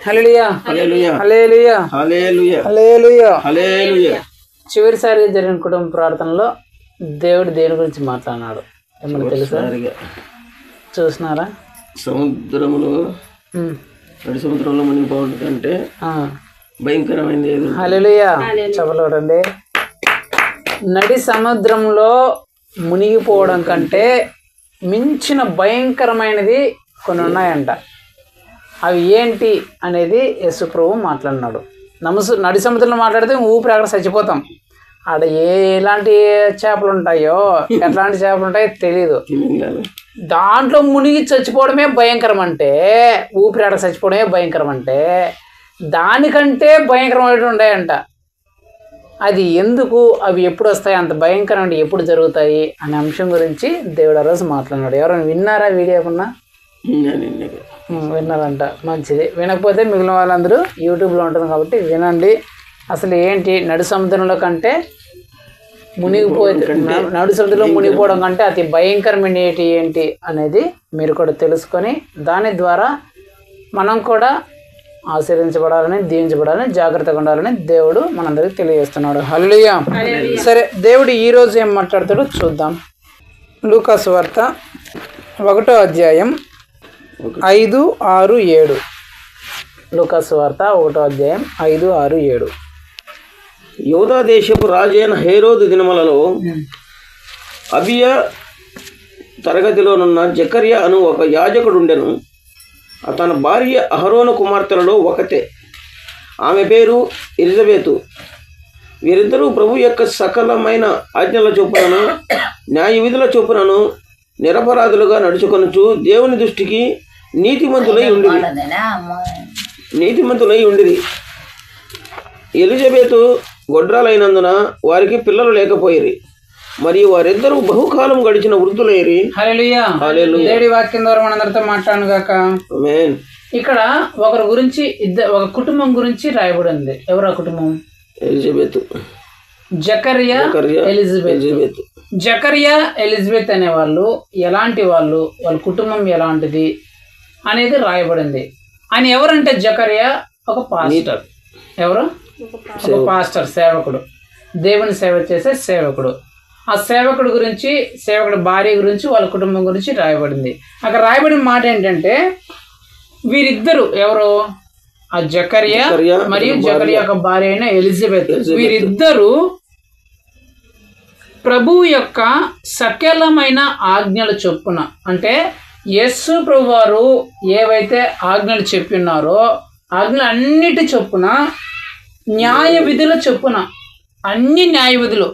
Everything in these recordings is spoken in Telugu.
హల్లెలూయా హల్లెలూయా హల్లెలూయా హల్లెలూయా హల్లెలూయా హల్లెలూయా. చివరిసారిగా జరిగిన కుటుంబ ప్రార్థనలో దేవుడు దేని గురించి మాట్లాడినాడు ఏమన్నా తెలుసా? చూసినారా? సముద్రంలో నడి సముద్రంలో మునిగిపోవడం కంటే భయంకరమైనది ఏది? హల్లెలూయా చెప్పలేడండి. నడి సముద్రంలో మునిగిపోవడం కంటే మించిన భయంకరమైనది కొన్ని ఉన్నాయంట. అవి ఏంటి అనేది యేసు ప్రభువు మాట్లాడినాడు. నడి సముద్రంలో మాట్లాడితే ఊపిరి అక్కడ చచ్చిపోతాం. ఆడ ఎలాంటి చేపలు ఉంటాయో ఎట్లాంటి చేపలు ఉంటాయో తెలీదు. దాంట్లో మునిగి చచ్చిపోవడమే భయంకరం అంటే, ఊపిరి అక్కడ చచ్చిపోవడమే భయంకరం అంటే, దానికంటే భయంకరమైనవి ఉన్నాయంట. అది ఎందుకు, అవి ఎప్పుడు వస్తాయి, అంత భయంకరం అంటే ఎప్పుడు జరుగుతాయి అనే అంశం గురించి దేవుడు ఆ రోజు మాట్లాడినాడు. ఎవరైనా విన్నారా? వీడియో ఏమన్నా విన్నారంట? మంచిది. వినకపోతే మిగిలిన వాళ్ళందరూ యూట్యూబ్లో ఉంటుంది కాబట్టి వినండి. అసలు ఏంటి నడు సముద్రంలో కంటే నడు సముద్రంలో మునిగిపోవడం కంటే అతి భయంకరమైన ఏంటి అనేది మీరు కూడా తెలుసుకొని దాని ద్వారా మనం కూడా ఆశీర్వించబడాలని, దీవించబడాలని, జాగ్రత్తగా ఉండాలని దేవుడు మనందరికి తెలియజేస్తున్నాడు. హల్లెలూయా. సరే, దేవుడు ఈరోజు ఏం మాట్లాడతాడో చూద్దాం. లూకా సువార్త 1వ అధ్యాయం 5, 6, 7. లూకా సువార్త 1వ అధ్యాయం 5, 6, 7. యూదా దేశపు రాజైన హేరోదు దినములలో అబియా తరగతిలోనున్న జకర్యా అను ఒక యాజకుడు ఉండెను. అతని భార్య అహరోను కుమార్తెలలో ఒకతే. ఆమె పేరు ఎలిజబెతు. వీరిద్దరూ ప్రభు యొక్క సకలమైన ఆజ్ఞల చొప్పునను న్యాయ విధుల చొప్పునను నిరపరాధులుగా నడుచుకొనుచు దేవుని దృష్టికి నీతిమంతులై ఉండిరి. ఎలిజబెతు గొడ్రాలైనందున వారికి పిల్లలు లేకపోయిరి. మరియు వారిద్దరూ బహుకాలం గడిచిన వృద్ధులైరి. హల్లెలూయా. దేవుడి వాక్యం ద్వారా మనందరితో మాట్లాడను గాక. ఆమేన్. ఇక్కడ ఒకరి గురించి ఒక కుటుంబం గురించి రాయబడింది. ఎవరు ఆ కుటుంబం? ఎలిజబెత్. జకర్యా, ఎలిజబెత్. జకర్యా, ఎలిజబెత్ అనే వాళ్ళు ఎలాంటి వాళ్ళు, వాళ్ళ కుటుంబం ఎలాంటిది అనేది రాయబడింది. ఆయన ఎవరంటే జకర్యా ఒక పాస్టర్. ఎవరు? ఒక పాస్టర్, సేవకుడు, దేవుని సేవ చేసే సేవకుడు. ఆ సేవకుడు గురించి, సేవకుడు భార్య గురించి, వాళ్ళ కుటుంబం గురించి రాయబడింది. అక్కడ రాయబడిన మాట ఏంటంటే, వీరిద్దరు ఎవరు? ఆ జకర్యా మరియు జకర్యా యొక్క భార్య అయిన ఎలిజబెత్. వీరిద్దరూ ప్రభువు యొక్క సకలమైన ఆజ్ఞల చొప్పున, అంటే యేసు ప్రభు వారు ఏవైతే ఆజ్ఞలు చెప్పినారో ఆజ్ఞలు అన్నిటి చొప్పున, న్యాయ విధుల చొప్పున, అన్ని న్యాయ విధులు,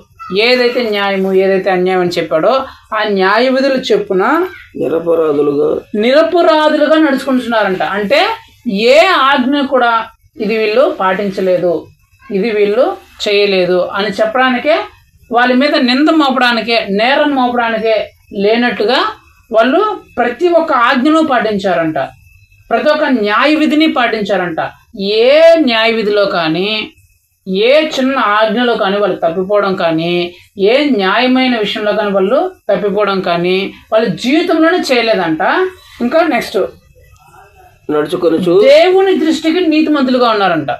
ఏదైతే న్యాయము ఏదైతే అన్యాయం అని చెప్పాడో ఆ న్యాయ విధుల చొప్పున నిరపరాధులుగా నడుచుకుంటున్నారంట. అంటే ఏ ఆజ్ఞ కూడా ఇది వీళ్ళు పాటించలేదు, ఇది వీళ్ళు చేయలేదు అని చెప్పడానికే, వాళ్ళ మీద నింద మోపడానికే, నేరం మోపడానికే లేనట్టుగా వాళ్ళు ప్రతి ఒక్క ఆజ్ఞను పాటించారంట. ప్రతి ఒక్క న్యాయ విధిని పాటించారంట. ఏ న్యాయ విధిలో కానీ, ఏ చిన్న ఆజ్ఞలో కానీ వాళ్ళు తప్పిపోవడం కానీ, ఏ న్యాయమైన విషయంలో కానీ వాళ్ళు తప్పిపోవడం కానీ వాళ్ళ జీవితంలోనే చేయలేదంట. ఇంకా నెక్స్ట్, నడుచుకొనుచు దేవుని దృష్టికి నీతిమంతులుగా ఉన్నారంట.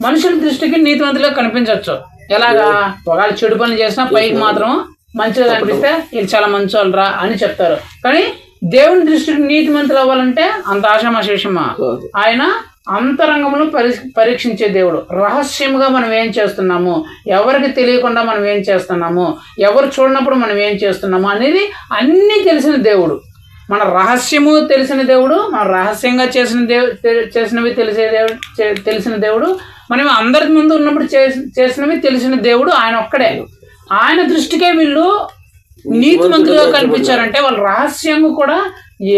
మనుషుల దృష్టికి నీతిమంతులుగా కనిపించవచ్చు. ఎలాగా? ఒకవేళ చెడు పనులు చేసినా పైకి మాత్రం మంచిగా కనిపిస్తే వీళ్ళు చాలా మంచి వాళ్ళరా అని చెప్తారు. కానీ దేవుని దృష్టికి నీతిమంతులు అవ్వాలంటే అంత ఆషామాషి విషయమా? ఆయన అంతరంగంలో పరీక్షించే దేవుడు. రహస్యంగా మనం ఏం చేస్తున్నాము, ఎవరికి తెలియకుండా మనం ఏం చేస్తున్నాము, ఎవరు చూడనప్పుడు మనం ఏం చేస్తున్నాము అనేది అన్నీ తెలిసిన దేవుడు. మన రహస్యము తెలిసిన దేవుడు, మన రహస్యంగా చేసినవి తెలిసిన దేవుడు, మనం అందరి ముందు ఉన్నప్పుడు చేసినవి తెలిసిన దేవుడు ఆయన ఒక్కడే. ఆయన దృష్టికే వీళ్ళు నీతిమంతులుగా కనిపించారంటే వాళ్ళు రహస్యంగా కూడా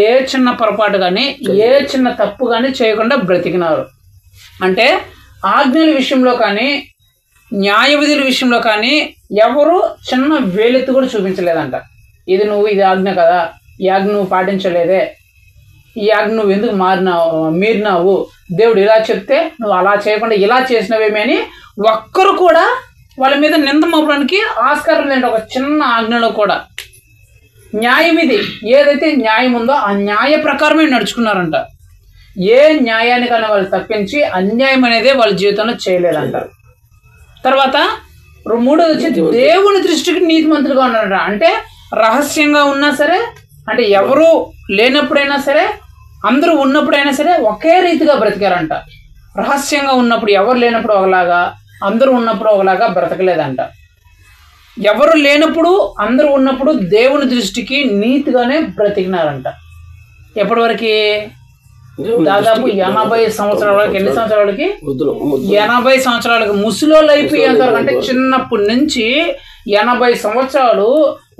ఏ చిన్న పొరపాటు కానీ, ఏ చిన్న తప్పు కానీ చేయకుండా బ్రతికినారు. అంటే ఆజ్ఞల విషయంలో కానీ, న్యాయ విధుల విషయంలో కానీ ఎవరు చిన్న వేలెత్తు కూడా చూపించలేదంట. ఇది ఆజ్ఞ కదా, ఈ ఆజ్ఞ నువ్వు పాటించలేదే, ఈ ఆజ్ఞ నువ్వు ఎందుకు మీరినావు, దేవుడు ఇలా చెప్తే నువ్వు అలా చేయకుండా ఇలా చేసినవేమీ అని ఒక్కరు కూడా వాళ్ళ మీద నింద మోపడానికి ఆస్కారం లేదంట. ఒక చిన్న ఆజ్ఞలో కూడా న్యాయ విధి ఏదైతే న్యాయం ఉందో ఆ న్యాయ ప్రకారమే నడుచుకున్నారంట. ఏ న్యాయానికైనా వాళ్ళు తప్పించి అన్యాయం అనేది వాళ్ళ జీవితంలో చేయలేదంటారు. తర్వాత మూడోది వచ్చి దేవుని దృష్టికి నీతిమంతులుగా ఉన్నారంట. అంటే రహస్యంగా ఉన్నా సరే, అంటే ఎవరు లేనప్పుడైనా సరే, అందరూ ఉన్నప్పుడైనా సరే ఒకే రీతిగా బ్రతికారంట. రహస్యంగా ఉన్నప్పుడు ఎవరు లేనప్పుడు ఒకలాగా, అందరూ ఉన్నప్పుడు ఒకలాగా బ్రతకలేదంట. ఎవరు లేనప్పుడు అందరూ ఉన్నప్పుడు దేవుని దృష్టికి నీతిగానే బ్రతికినారంట. ఎప్పటి వరకు? దాదాపు 80 సంవత్సరాలకి. ఎన్ని సంవత్సరాలకి? 80 సంవత్సరాలకి. ముసలోళ్ళు అయిపోయేంతవరకు, అంటే చిన్నప్పటి నుంచి 80 సంవత్సరాలు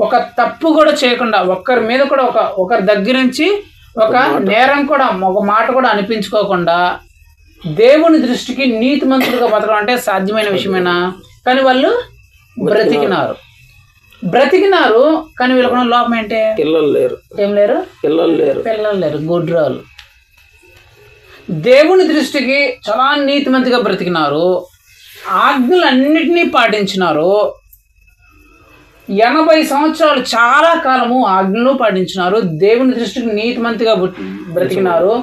ఒక తప్పు కూడా చేయకుండా, ఒక్కరి మీద కూడా ఒకరి దగ్గర నుంచి ఒక నేరం కూడా, ఒక మాట కూడా అనిపించుకోకుండా దేవుని దృష్టికి నీతిమంతులుగా బతకడం అంటే సాధ్యమైన విషయమేనా? కానీ వాళ్ళు బ్రతికినారు. కానీ వీళ్ళకున్న లోపం ఏంటి? పిల్లలు లేరు. ఏం లేరు? పిల్లలు లేరు. గుడ్రాలు. దేవుని దృష్టికి చాలా నీతిమంతిగా బ్రతికినారు. ఆజ్ఞలన్నిటినీ పాటించినారు. 80 సంవత్సరాలు చాలా కాలము ఆజ్ఞలు పాటించినారు. దేవుని దృష్టికి నీతిమంతిగా బ్రతికినారు.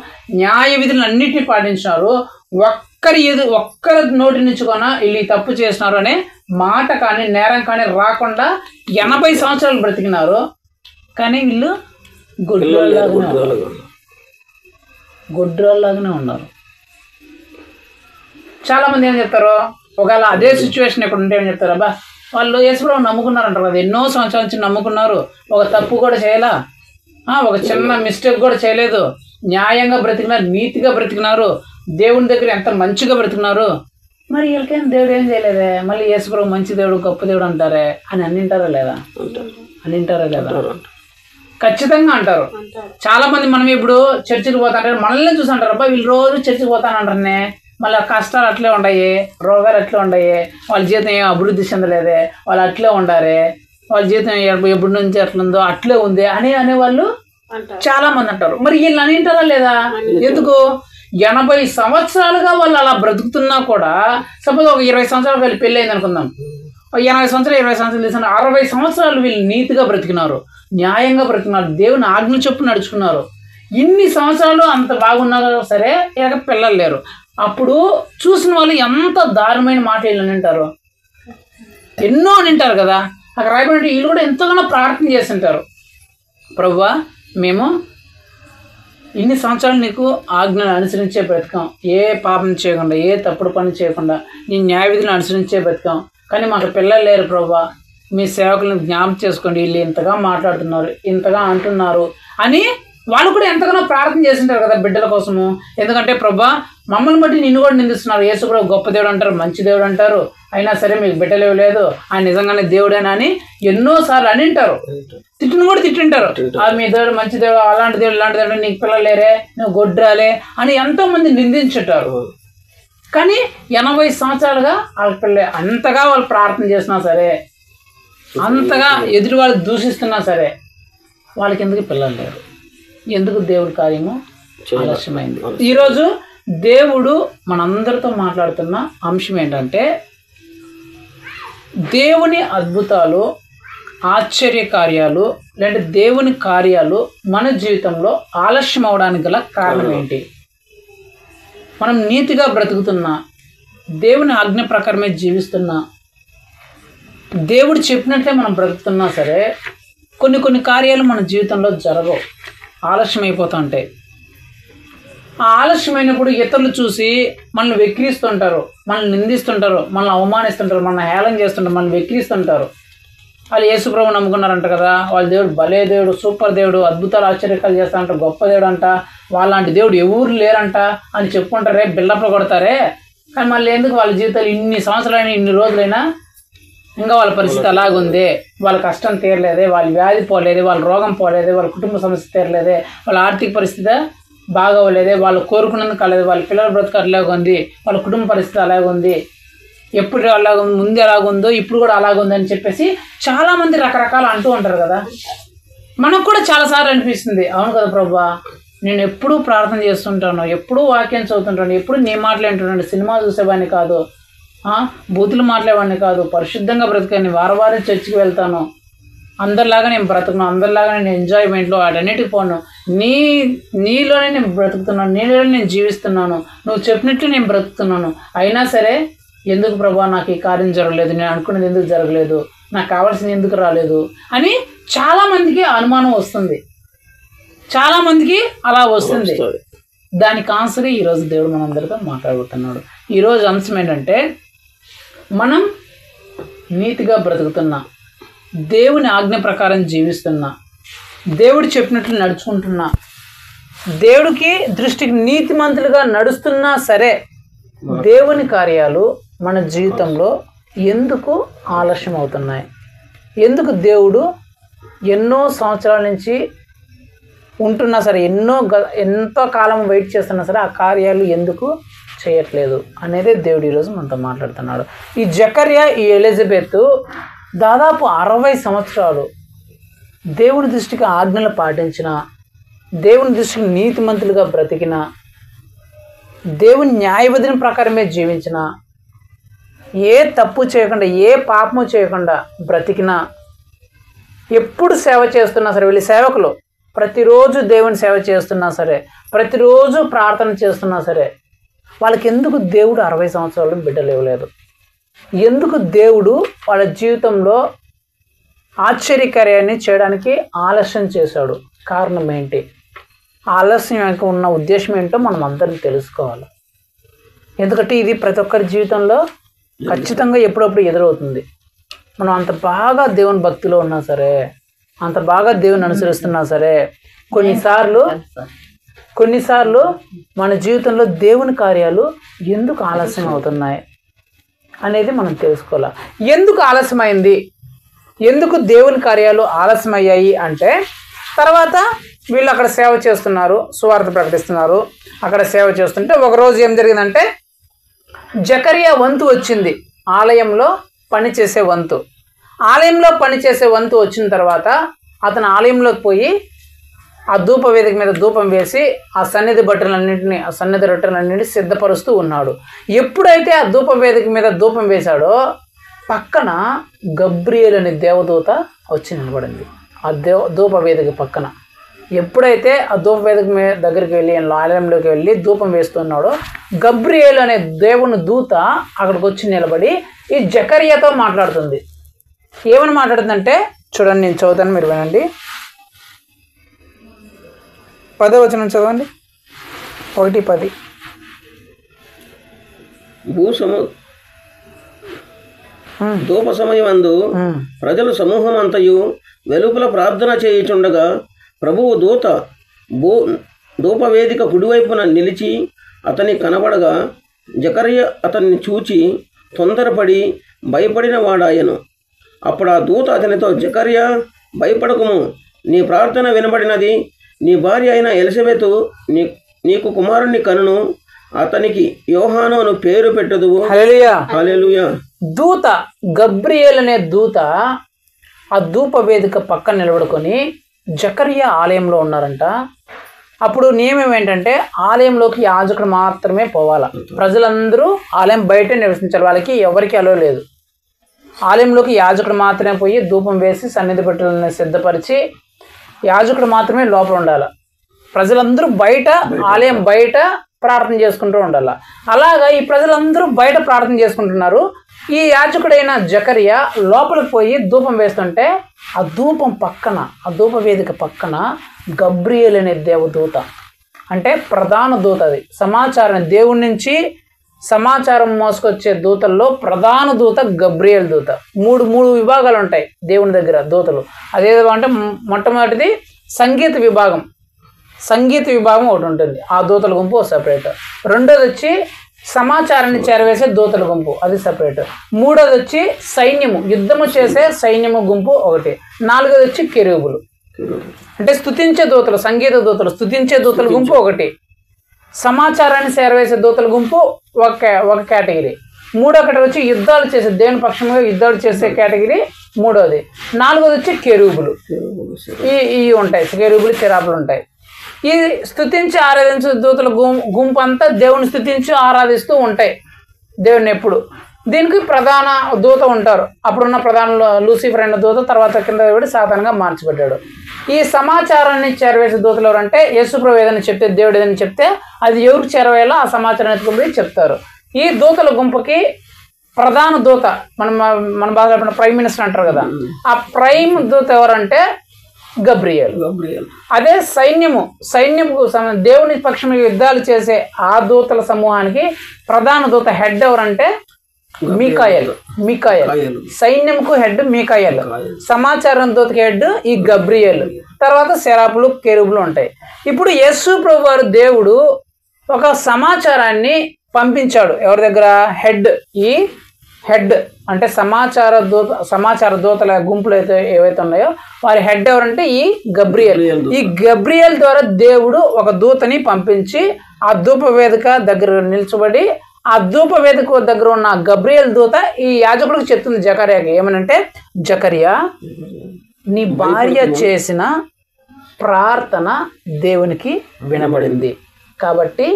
న్యాయ విధులన్నిటినీ పాటించినారు. ఒక్కరి నోటి నుంచి కూడా వీళ్ళు తప్పు చేసినారు అనే మాట కానీ నేరం కానీ రాకుండా 80 సంవత్సరాలు బ్రతికినారు. కానీ వీళ్ళు గొడ్రాల్లాగానే ఉన్నారు. చాలా మంది ఏం చెప్తారు, ఒకవేళ అదే సిచ్యువేషన్ ఇక్కడ ఉంటే ఏం చెప్తారు, అబ్బా వాళ్ళు యేసుప్రభువు నమ్ముకున్నారంటారు కదా, ఎన్నో సంవత్సరాల నుంచి నమ్ముకున్నారు, ఒక తప్పు కూడా చేయలా, ఒక చిన్న మిస్టేక్ కూడా చేయలేదు, న్యాయంగా బ్రతికినారు, నీతిగా బ్రతికినారు, దేవుని దగ్గర ఎంత మంచిగా బ్రతికినారు, మరి వీళ్ళకేం దేవుడు ఏం చేయలేదే, మళ్ళీ యేసుప్రభువు మంచి దేవుడు గొప్ప దేవుడు అంటారే అని అన్నింటారా లేదా? ఖచ్చితంగా అంటారు. చాలా మంది మనం ఇప్పుడు చర్చికి పోతాంటారు, మనల్ని చూసి అంటారు, అబ్బా వీళ్ళు రోజు చర్చికి పోతానంటారనే, మళ్ళీ కష్టాలు అట్లే ఉన్నాయి, రోగాలు అట్లే ఉన్నాయి, వాళ్ళ జీవితం ఏం అభివృద్ధి చెందలేదే, వాళ్ళు అట్లే ఉండారే, వాళ్ళ జీవితం ఎప్పటి నుంచి అట్లుందో అట్లే ఉంది అనేవాళ్ళు చాలా మంది అంటారు. మరి వీళ్ళు అనింటారా లేదా? ఎందుకు? 80 సంవత్సరాలుగా వాళ్ళు అలా బ్రతుకుతున్నా కూడా, సపోజ్ ఒక 20 సంవత్సరాలు వీళ్ళు పెళ్ళి అయింది అనుకుందాం, 80 సంవత్సరాలు 20 సంవత్సరాలు తీసుకున్నారు, 60 సంవత్సరాలు వీళ్ళు నీతిగా బ్రతికినారు, న్యాయంగా బ్రతికినారు, దేవుని ఆజ్ఞ చొప్పున నడుచుకున్నారు. ఇన్ని సంవత్సరాలు అంత బాగున్నా సరే ఇక పిల్లలు లేరు. అప్పుడు చూసిన వాళ్ళు ఎంత దారుణమైన మాట వీళ్ళు అనింటారు, ఎన్నో అనింటారు కదా. అక్కడ రాయబడి వీళ్ళు కూడా ఎంతగానో ప్రార్థన చేస్తుంటారు, ప్రభువా మేము ఇన్ని సంవత్సరాలు నీకు ఆజ్ఞలు అనుసరించే బ్రతికాం, ఏ పాపం చేయకుండా, ఏ తప్పుడు పని చేయకుండా నీ న్యాయ విధులను అనుసరించే బ్రతికాం, కానీ మాకు పిల్లలు లేరు ప్రభువా, మీ సేవకులను జ్ఞాపకం చేసుకోండి, వీళ్ళు ఇంతగా మాట్లాడుతున్నారు, ఇంతగా అంటున్నారు అని వాళ్ళు కూడా ఎంతగానో ప్రార్థన చేస్తుంటారు కదా బిడ్డల కోసము. ఎందుకంటే ప్రభువా మమ్మల్ని బట్టి నిన్ను కూడా నిందిస్తున్నారు, యేసుప్రభువు గొప్ప దేవుడు అంటారు, మంచి దేవుడు అంటారు, అయినా సరే మీకు బిడ్డలు లేదు, ఆయన నిజంగానే దేవుడేనా అని ఎన్నోసార్లు అనింటారు, తిట్టిన కూడా తిట్టింటారు, మీ దేవుడు మంచి దేవుడు, అలాంటి దేవుడు ఇలాంటి దేవుడు, నీకు పిల్లలు లేరే, నువ్వు గొడ్రాలే అని ఎంతోమంది నిందించుంటారు. కానీ 80 సంవత్సరాలుగా వాళ్ళ పిల్ల అంతగా వాళ్ళు ప్రార్థన చేసినా సరే, అంతగా ఎదుటి వాళ్ళు దూషిస్తున్నా సరే వాళ్ళకి ఎందుకు పిల్లలు లేరు? ఎందుకు దేవుడి కార్యము ఆలస్యమైంది? ఈరోజు దేవుడు మనందరితో మాట్లాడుతున్న అంశం ఏంటంటే, దేవుని అద్భుతాలు, ఆశ్చర్య కార్యాలు లేదంటే దేవుని కార్యాలు మన జీవితంలో ఆలస్యం అవడానికి గల కారణం ఏంటి? మనం నీతిగా బ్రతుకుతున్నా, దేవుని ఆజ్ఞ ప్రకారమే జీవిస్తున్నా, దేవుడు చెప్పినట్లే మనం బ్రతుకుతున్నా సరే కొన్ని కార్యాలు మన జీవితంలో జరగవు, ఆలస్యం అయిపోతూ ఉంటాయి. ఆ ఆలస్యమైనప్పుడు ఇతరులు చూసి మనల్ని వెక్కిరిస్తుంటారు, మనల్ని నిందిస్తుంటారు, మనల్ని అవమానిస్తుంటారు, మనల్ని హేళన చేస్తుంటారు, మనల్ని వెక్కిరిస్తుంటారు. వాళ్ళు యేసుప్రభువు నమ్ముకున్నారంట కదా, వాళ్ళ దేవుడు భలే దేవుడు, సూపర్ దేవుడు, అద్భుతాలు ఆశ్చర్యకాలు చేస్తారంట, గొప్ప దేవుడు అంట, వాళ్ళంటి దేవుడు ఎవరు లేరంట అని చెప్పుకుంటారే, బిల్డప్లు కొడతారే. కానీ మళ్ళీ ఎందుకు వాళ్ళ జీవితాలు ఇన్ని సంవత్సరాలైనా, ఇన్ని రోజులైనా ఇంకా వాళ్ళ పరిస్థితి అలాగుంది, వాళ్ళ కష్టం తీరలేదే, వాళ్ళ వ్యాధి పోలేదే, వాళ్ళ రోగం పోలేదే, వాళ్ళ కుటుంబ సమస్య తీరలేదే, వాళ్ళ ఆర్థిక పరిస్థితి బాగోలేదే, వాళ్ళు కోరుకున్నందుకు కాలేదు, వాళ్ళ పిల్లల బ్రతుకు అలాగే ఉంది, వాళ్ళ కుటుంబ పరిస్థితి అలాగే ఉంది, ఎప్పుడు అలాగుంది, ముందు ఎలాగుందో ఇప్పుడు కూడా అలాగుంది అని చెప్పేసి చాలామంది రకరకాలు అంటూ ఉంటారు కదా. మనకు కూడా చాలాసార్లు అనిపిస్తుంది, అవును కదా ప్రభువా, నేను ఎప్పుడూ ప్రార్థన చేస్తుంటాను, ఎప్పుడూ వాక్యం చదువుతుంటాను, ఎప్పుడు నీ మాటలు వింటున్నాను, సినిమా చూసేవాడిని కాదు, బూతులు మాట్లాడేవాడిని కాదు, పరిశుద్ధంగా బ్రతికాన్ని, వారం చర్చికి వెళ్తాను, అందరిలాగా నేను బ్రతుకును, అందరిలాగా నేను ఎంజాయ్మెంట్లో వాటన్నిటికి పోను. నీలోనే నేను బ్రతుకుతున్నాను, నీలోనే నేను జీవిస్తున్నాను, నువ్వు చెప్పినట్లు నేను బ్రతుకుతున్నాను. అయినా సరే ఎందుకు ప్రభా నాకు ఈ కార్యం జరగలేదు, నేను అనుకున్నది ఎందుకు జరగలేదు, నాకు కావాల్సింది ఎందుకు రాలేదు అని చాలామందికి అనుమానం వస్తుంది, చాలామందికి అలా వస్తుంది. దానికి ఆన్సర్ ఈరోజు దేవుడు మనందరితో మాట్లాడుతున్నాడు. ఈరోజు అంశం ఏంటంటే, మనం నీతిగా బ్రతుకుతున్నా, దేవుని ఆజ్ఞ ప్రకారం జీవిస్తున్నా, దేవుడు చెప్పినట్లు నడుచుకుంటున్నా, దేవుడికి దృష్టికి నీతిమంతులుగా నడుస్తున్నా సరే దేవుని కార్యాలు మన జీవితంలో ఎందుకు ఆలస్యం అవుతున్నాయి? ఎందుకు దేవుడు ఎన్నో సంవత్సరాల నుంచి ఉంటున్నా సరే, ఎంతో కాలం వెయిట్ చేస్తున్నా సరే ఆ కార్యాలు ఎందుకు చేయట్లేదు అనేది దేవుడు ఈరోజు మనతో మాట్లాడుతున్నాడు. ఈ జకర్యా, ఈ ఎలిజబెత్ దాదాపు 60 సంవత్సరాలు దేవుని దృష్టికి ఆజ్ఞలు పాటించిన, దేవుని దృష్టికి నీతిమంతులుగా బ్రతికిన, దేవుని న్యాయవిధిని ప్రకారమే జీవించిన, ఏ తప్పు చేయకుండా ఏ పాపము చేయకుండా బ్రతికిన, ఎప్పుడు సేవ చేస్తున్నా సరే, వీళ్ళ సేవకులు ప్రతిరోజు దేవుని సేవ చేస్తున్నా సరే, ప్రతిరోజు ప్రార్థన చేస్తున్నా సరే, వాళ్ళకి ఎందుకు దేవుడు 60 సంవత్సరాలు బిడ్డలు ఇవ్వలేదు? ఎందుకు దేవుడు వాళ్ళ జీవితంలో ఆశ్చర్యకార్యాన్ని చేయడానికి ఆలస్యం చేశాడు? కారణం ఏంటి? ఆలస్యం వెనక ఉన్న ఉద్దేశం ఏంటో మనం అందరినీ తెలుసుకోవాలి. ఎందుకంటే ఇది ప్రతి ఒక్కరి జీవితంలో ఖచ్చితంగా ఎప్పుడప్పుడు ఎదురవుతుంది. మనం అంత బాగా దేవుని భక్తిలో ఉన్నా సరే, అంత బాగా దేవుని అనుసరిస్తున్నా సరే, కొన్నిసార్లు మన జీవితంలో దేవుని కార్యాలు ఎందుకు ఆలస్యం అవుతున్నాయి అనేది మనం తెలుసుకోవాలి. ఎందుకు ఆలస్యమైంది, ఎందుకు దేవుని కార్యాలు ఆలస్యమయ్యాయి అంటే, తర్వాత వీళ్ళు అక్కడ సేవ చేస్తున్నారు, సువార్త ప్రకటిస్తున్నారు. అక్కడ సేవ చేస్తుంటే ఒకరోజు ఏం జరిగిందంటే, జకర్యా వంతు వచ్చింది. ఆలయంలో పనిచేసే వంతు. ఆలయంలో పనిచేసే వంతు వచ్చిన తర్వాత అతను ఆలయంలోకి పోయి ఆ ధూప వేదిక మీద ధూపం వేసి ఆ సన్నిధి రొట్టెలన్నింటినీ సిద్ధపరుస్తూ ఉన్నాడు. ఎప్పుడైతే ఆ ధూప వేదిక మీద ధూపం వేశాడో పక్కన గబ్రియేలు అనే దేవదూత వచ్చి నిలబడింది. ఆ ధూప వేదిక పక్కన ఎప్పుడైతే ఆ ధూప వేదిక దగ్గరికి వెళ్ళి ఆలయంలోకి వెళ్ళి ధూపం వేస్తున్నాడో గబ్రియేలు అనే దేవుని దూత అక్కడికి వచ్చి నిలబడి ఈ జకర్యాతో మాట్లాడుతుంది. ఏమని మాట్లాడుతుందంటే చూడండి, నేను చదువుతాను, మీరు వినండి. 10వ వచనం చదవండి. 1:10. ధూప సమయమందు ప్రజల సమూహం అంతయు వెలుపల ప్రార్థన చేయుచుండగా ప్రభువు దూత ధూపవేదిక కుడివైపున నిలిచి అతని కనబడగా జకర్యా అతన్ని చూచి తొందరపడి భయపడిన వాడాయను. అప్పుడు ఆ దూత అతనితో, జకర్యా భయపడకుము, నీ ప్రార్థన వినబడినది, నీ భార్య అయిన ఎలిజబెతు నీకు కుమారుణ్ణి కనును, అతనికి యోహాను అను పేరు పెట్టుదువు. హల్లెలూయా. దూత గబ్రియేల్ అనే దూత ఆ ధూప వేదిక పక్కన నిలబడుకొని జకర్యా ఆలయంలో ఉన్నారంట. అప్పుడు నియమం ఏంటంటే ఆలయంలోకి యాజకుడు మాత్రమే పోవాలా, ప్రజలందరూ ఆలయం బయటే నివసించాలి, వాళ్ళకి ఎవరికి అలో లేదు. ఆలయంలోకి యాజకుడు మాత్రమే పోయి ధూపం వేసి సన్నిధి బట్టలను సిద్ధపరిచి యాజకుడు మాత్రమే లోపల ఉండాలి. ప్రజలందరూ బయట, ఆలయం బయట ప్రార్థన చేసుకుంటూ ఉండాలి. అలాగా ఈ ప్రజలందరూ బయట ప్రార్థన చేసుకుంటున్నారు. ఈ యాజకుడైన జకర్యా లోపలికి పోయి ధూపం వేస్తుంటే ఆ ధూపం పక్కన, ఆ ధూప వేదిక పక్కన గబ్రియేల్ అనే దేవదూత, అంటే ప్రధాన దూత, అది సమాచారం, దేవుడి నుంచి సమాచారం మోసుకొచ్చే దూతల్లో ప్రధాన దూత గబ్రియేల్ దూత. మూడు విభాగాలు ఉంటాయి దేవుని దగ్గర దూతలు. అదేదో అంటే మొట్టమొదటిది సంగీత విభాగం ఒకటి ఉంటుంది, ఆ దూతల గుంపు సపరేట్. రెండోది వచ్చి సమాచారాన్ని చేరవేసే దూతల గుంపు, అది సపరేట్. మూడోది వచ్చి సైన్యము, యుద్ధము చేసే సైన్యము గుంపు ఒకటి. నాలుగోది వచ్చి కెరూబులు, అంటే స్తుతించే దూతలు, సంగీత దూతలు, స్తుతించే దూతల గుంపు ఒకటి. సమాచారాన్ని చేరవేసే దూతల గుంపు ఒక కేటగిరీ. మూడొకటి వచ్చి యుద్ధాలు చేసే, దేవుని పక్షంగా యుద్ధాలు చేసే కేటగిరీ మూడోది. నాలుగోది వచ్చి కెరూబులు, ఇవి ఉంటాయి, కెరూబులు, చెరాపులు ఉంటాయి. ఈ స్తుతించి ఆరాధించే దూతల గుంపు అంతా దేవుని స్తుతించి ఆరాధిస్తూ ఉంటాయి దేవుని ఎప్పుడు. దీనికి ప్రధాన దూత ఉంటారు. అప్పుడున్న ప్రధాన లూసిఫర్ అయిన దూత తర్వాత కింద పడి సాతానుగా మార్చబడ్డాడు. ఈ సమాచారాన్ని చేరవేసే దూతలు ఎవరంటే యేసుప్రభు ఏదైనా చెప్తే, దేవుడు ఏదైనా చెప్తే అది ఎవరికి చేరవేయాలో ఆ సమాచారం ఎత్తుకుని చెప్తారు. ఈ దూతల గుంపుకి ప్రధాన దూత మన బాగా ప్రైమ్ మినిస్టర్ అంటారు కదా, ఆ ప్రైమ్ దూత ఎవరంటే గబ్రియల్. అదే సైన్యముకు దేవుని పక్షం యుద్ధాలు చేసే ఆ దూతల సమూహానికి ప్రధాన దూత హెడ్ ఎవరంటే మీకాయల్. సైన్యంకు హెడ్ మీకాయల్, సమాచారం దూతకి హెడ్ ఈ గబ్రియల్, తర్వాత శరాపులు కెరూబులు ఉంటాయి. ఇప్పుడు యేసు ప్రభు వారు దేవుడు ఒక సమాచారాన్ని పంపించాడు. ఎవరి దగ్గర? హెడ్. ఈ హెడ్ అంటే సమాచార దూతల గుంపులు అయితే ఏవైతే ఉన్నాయో వారి హెడ్ ఎవరంటే ఈ గబ్రియల్. ఈ గబ్రియల్ ద్వారా దేవుడు ఒక దూతని పంపించి ఆ ధూప వేదిక దగ్గర నిల్చబడి ఆ ధూప వేదిక దగ్గర ఉన్న గబ్రియల్ దూత ఈ యాజకుడికి చెప్తుంది జకర్యాకి ఏమనంటే, జకర్యా నీ భార్య చేసిన ప్రార్థన దేవునికి వినబడింది కాబట్టి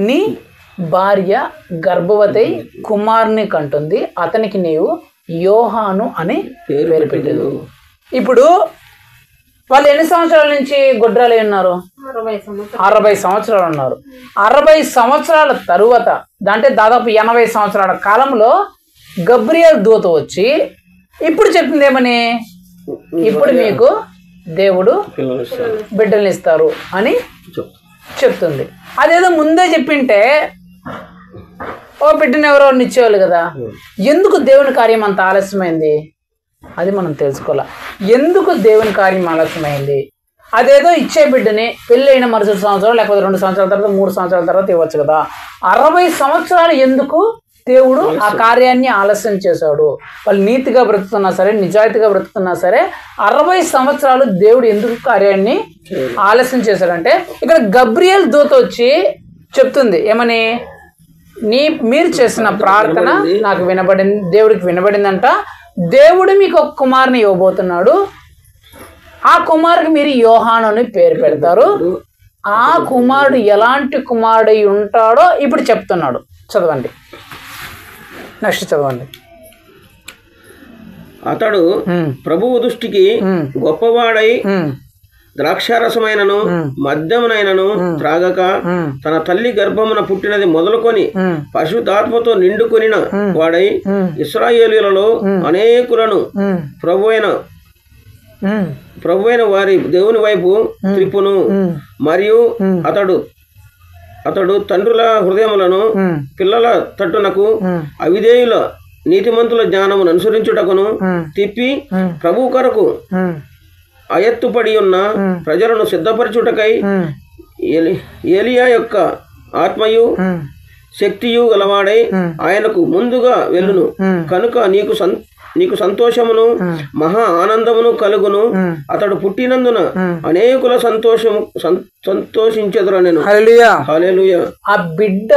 నీ భార్య గర్భవతి కుమారుని కంటుంది, అతనికి నీవు యోహాను అని పేరు పెట్టదు. ఇప్పుడు వాళ్ళు ఎన్ని సంవత్సరాల నుంచి గొడ్రాలై ఉన్నారు? 60 సంవత్సరాలు ఉన్నారు. 60 సంవత్సరాల తరువాత అంటే దాదాపు 80 సంవత్సరాల కాలంలో గబ్రియల్ దూత వచ్చి ఇప్పుడు చెప్తుంది ఏమని, ఇప్పుడు మీకు దేవుడు బిడ్డల్ని ఇస్తారు అని చెప్తుంది. అదేదో ముందే చెప్పింటే ఓ బిడ్డను ఎవరో ఇచ్చేవాళ్ళు కదా. ఎందుకు దేవుని కార్యం అంత ఆలస్యమైంది? అది మనం తెలుసుకోవాలి. ఎందుకు దేవుని కార్యం ఆలస్యమైంది? అదేదో ఇచ్చే బిడ్డని పెళ్ళి అయిన మరుసటి సంవత్సరం లేకపోతే 2 సంవత్సరాల తర్వాత 3 సంవత్సరాల తర్వాత ఇవ్వచ్చు కదా. 60 సంవత్సరాలు ఎందుకు దేవుడు ఆ కార్యాన్ని ఆలస్యం చేశాడు? వాళ్ళు నీతిగా బ్రతుకుతున్నా సరే, నిజాయితీగా బ్రతుకుతున్నా సరే 60 సంవత్సరాలు దేవుడు ఎందుకు కార్యాన్ని ఆలస్యం చేశాడంటే, ఇక్కడ గబ్రియల్ దూత వచ్చి చెప్తుంది ఏమని, మీరు చేసిన ప్రార్థన నాకు వినబడింది, దేవుడికి వినబడిందంట. దేవుడు మీకు ఒక కుమారుని ఇవ్వబోతున్నాడు, ఆ కుమారుడికి మీరు యోహాను అని పేరు పెడతారు. ఆ కుమారుడు ఎలాంటి కుమారుడు ఉంటాడో ఇప్పుడు చెప్తున్నాడు. చదవండి, నెక్స్ట్ చదవండి. అతడు ప్రభువు దృష్టికి గొప్పవాడై ద్రాక్షారసమైనను మద్యమునైనను త్రాగక తన తల్లి గర్భమున పుట్టినది మొదలుకొని పరిశుద్ధాత్మతో నిండుకొనిన వాడై ఇశ్రాయేలీయులలో అనేకులను ప్రభువైన వారి దేవుని వైపు త్రిప్పును. మరియు అతడు తండ్రుల హృదయములను పిల్లల తట్టునకు అవిధేయుల నీతిమంతుల జ్ఞానమును అనుసరించుటకును తిప్పి ప్రభు కొరకు అయత్తుపడి ఉన్న ప్రజలను సిద్ధపరచుటకై ఏలియా యొక్క ఆత్మయు శక్తియు గలవాడై ఆయనకు ముందుగా వెళ్ళును. కనుక నీకు సంతోషమును మహా ఆనందమును కలుగును. అతడు పుట్టినందున అనేకుల సంతోషించెదరు నేను. హల్లెలూయా. ఆ బిడ్డ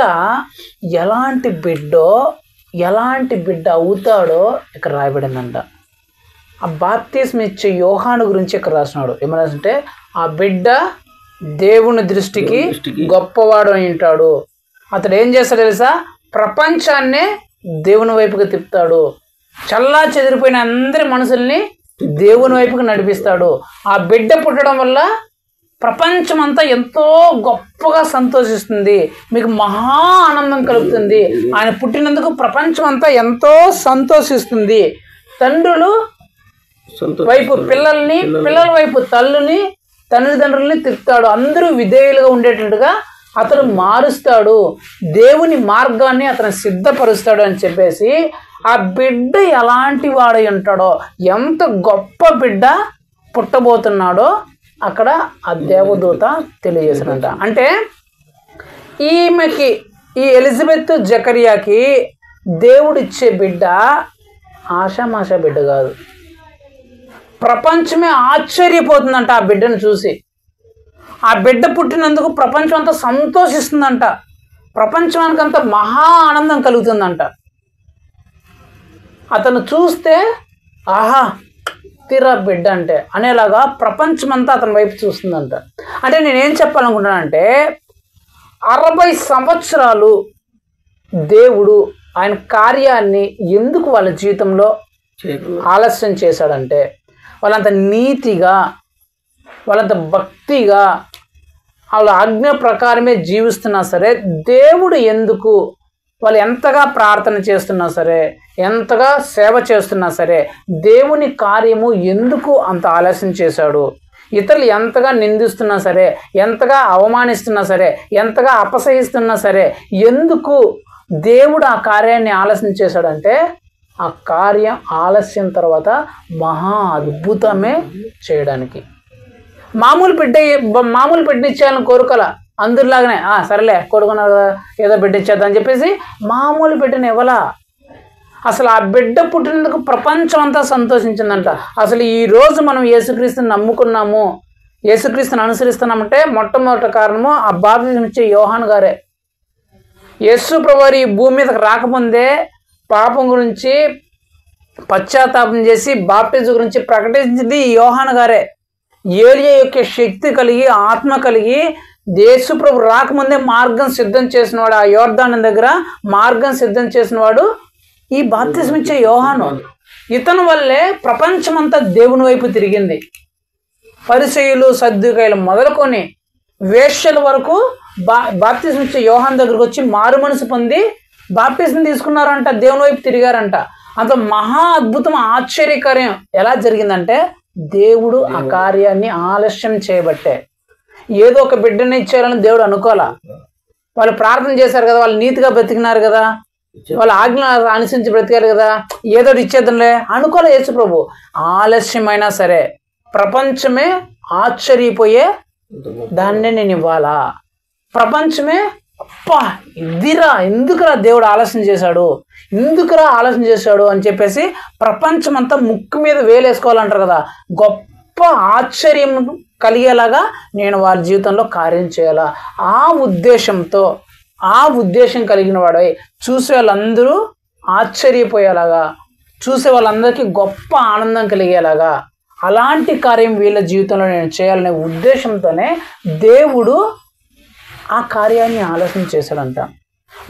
ఎలాంటి బిడ్డ అవుతాడో ఇక్కడ రాయబడిందంట. ఆ బాప్తిస్మ ఇచ్చే యోహాను గురించి ఇక్కడ రాసినాడు. ఏమనంటే ఆ బిడ్డ దేవుని దృష్టికి గొప్పవాడు అని ఉంటాడు. అతడు ఏం చేస్తాడు తెలుసా? ప్రపంచాన్నే దేవుని వైపుకి తిప్పుతాడు. చల్లా చెదిరిపోయిన అందరి మనుషుల్ని దేవుని వైపుకి నడిపిస్తాడు. ఆ బిడ్డ పుట్టడం వల్ల ప్రపంచమంతా ఎంతో గొప్పగా సంతోషిస్తుంది, మీకు మహా ఆనందం కలుగుతుంది. ఆయన పుట్టినందుకు ప్రపంచం అంతా ఎంతో సంతోషిస్తుంది. తండ్రులు వైపు పిల్లల్ని, పిల్లల వైపు తల్లిదండ్రుల్ని తిప్పుతాడు. అందరూ విధేయులుగా ఉండేటట్టుగా అతను మారుస్తాడు. దేవుని మార్గాన్ని అతను సిద్ధపరుస్తాడు అని చెప్పేసి ఆ బిడ్డ ఎలాంటి వాడై ఉంటాడో, ఎంత గొప్ప బిడ్డ పుట్టబోతున్నాడో అక్కడ ఆ దేవదూత తెలియజేసినంట. అంటే ఈమెకి, ఈ ఎలిజబెత్ జకర్యాకి దేవుడిచ్చే బిడ్డ ఆషామాషా బిడ్డ కాదు. ప్రపంచమే ఆశ్చర్యపోతుందంట ఆ బిడ్డను చూసి. ఆ బిడ్డ పుట్టినందుకు ప్రపంచం అంతా సంతోషిస్తుందంట. ప్రపంచానికి అంత మహా ఆనందం కలుగుతుందంట. అతను చూస్తే ఆహా తీరా బిడ్డ అంటే అనేలాగా ప్రపంచమంతా అతని వైపు చూస్తుందంట. అంటే నేనేం చెప్పాలనుకుంటున్నానంటే 60 సంవత్సరాలు దేవుడు ఆయన కార్యాన్ని ఎందుకు వాళ్ళ జీవితంలో ఆలస్యం చేశాడంటే, వాళ్ళంత నీతిగా, వాళ్ళంత భక్తిగా, వాళ్ళ ఆజ్ఞ ప్రకారమే జీవిస్తున్నా సరే, దేవుడు ఎందుకు, వాళ్ళు ఎంతగా ప్రార్థన చేస్తున్నా సరే, ఎంతగా సేవ చేస్తున్నా సరే, దేవుని కార్యము ఎందుకు అంత ఆలస్యం చేశాడు? ఇతరులు ఎంతగా నిందిస్తున్నా సరే, ఎంతగా అవమానిస్తున్నా సరే, ఎంతగా అపసహిస్తున్నా సరే, ఎందుకు దేవుడు ఆ కార్యాన్ని ఆలస్యం చేశాడంటే, ఆ కార్యం ఆలస్యం తర్వాత మహా అద్భుతమే చేయడానికి. మామూలు బిడ్డనిచ్చేయాలని కోరుకోలే. అందరిలాగానే సరేలే కొడుకున్నారు కదా ఏదో బిడ్డ ఇచ్చేద్దని చెప్పేసి మామూలు బిడ్డని ఇవ్వలా. అసలు ఆ బిడ్డ పుట్టినందుకు ప్రపంచం అంతా సంతోషించిందంట. అసలు ఈరోజు మనం యేసుక్రీస్తుని నమ్ముకున్నాము, యేసుక్రీస్తుని అనుసరిస్తున్నామంటే మొట్టమొదటి కారణము ఆ బాప్తిజం ఇచ్చే యోహాను గారే. యేసు ప్రభువారు ఈ భూమి మీదకి రాకముందే పాపం గురించి పశ్చాత్తాపం చేసి బాప్తిజం గురించి ప్రకటించింది యోహాను గారే. ఏలియా యొక్క శక్తి కలిగి, ఆత్మ కలిగి, యేసు ప్రభు రాకముందే మార్గం సిద్ధం చేసినవాడు, ఆ యోర్దాను దగ్గర మార్గం సిద్ధం చేసినవాడు ఈ బాప్తిజం ఇచ్చే యోహాను. ఇతని వల్లే ప్రపంచమంతా దేవుని వైపు తిరిగింది. పరిసయ్యులు, సద్దుకాయలు మొదలుకొని వేశ్యల వరకు బాప్తిజం ఇచ్చే యోహాను దగ్గరకు వచ్చి మారు మనసు పొంది బాప్తిజం తీసుకున్నారంట, దేవుని వైపు తిరిగారంట. అంత మహా అద్భుతం, ఆశ్చర్యకార్యం ఎలా జరిగిందంటే, దేవుడు ఆ కార్యాన్ని ఆలస్యం చేయబట్టే. ఏదో ఒక బిడ్డని ఇచ్చారని దేవుడు అనుకోవాలా. వాళ్ళు ప్రార్థన చేశారు కదా, వాళ్ళు నీతిగా బ్రతికినారు కదా, వాళ్ళు ఆజ్ఞ అనుసరించి బ్రతికారు కదా, ఏదో ఇచ్చేద్దాంలే అనుకోలే యేసు ప్రభు. ఆలస్యమైనా సరే ప్రపంచమే ఆశ్చర్యపోయే దాన్నే నేను ఇవ్వాలా. ప్రపంచమే అప్పా ఇదిరా, ఎందుకురా దేవుడు ఆలస్యం చేశాడు, ఎందుకురా ఆలస్యం చేశాడు అని చెప్పేసి ప్రపంచమంతా ముక్కు మీద వేలేసుకోవాలంటారు కదా, గొప్ప ఆశ్చర్యం కలిగేలాగా నేను వారి జీవితంలో కార్యం చేయాలా. ఆ ఉద్దేశంతో, ఆ ఉద్దేశం కలిగిన వాడై చూసే వాళ్ళందరూ ఆశ్చర్యపోయేలాగా, చూసే వాళ్ళందరికీ గొప్ప ఆనందం కలిగేలాగా అలాంటి కార్యం వీళ్ళ జీవితంలో నేను చేయాలనే ఉద్దేశంతోనే దేవుడు ఆ కార్యాన్ని ఆలోచన చేశాడంట.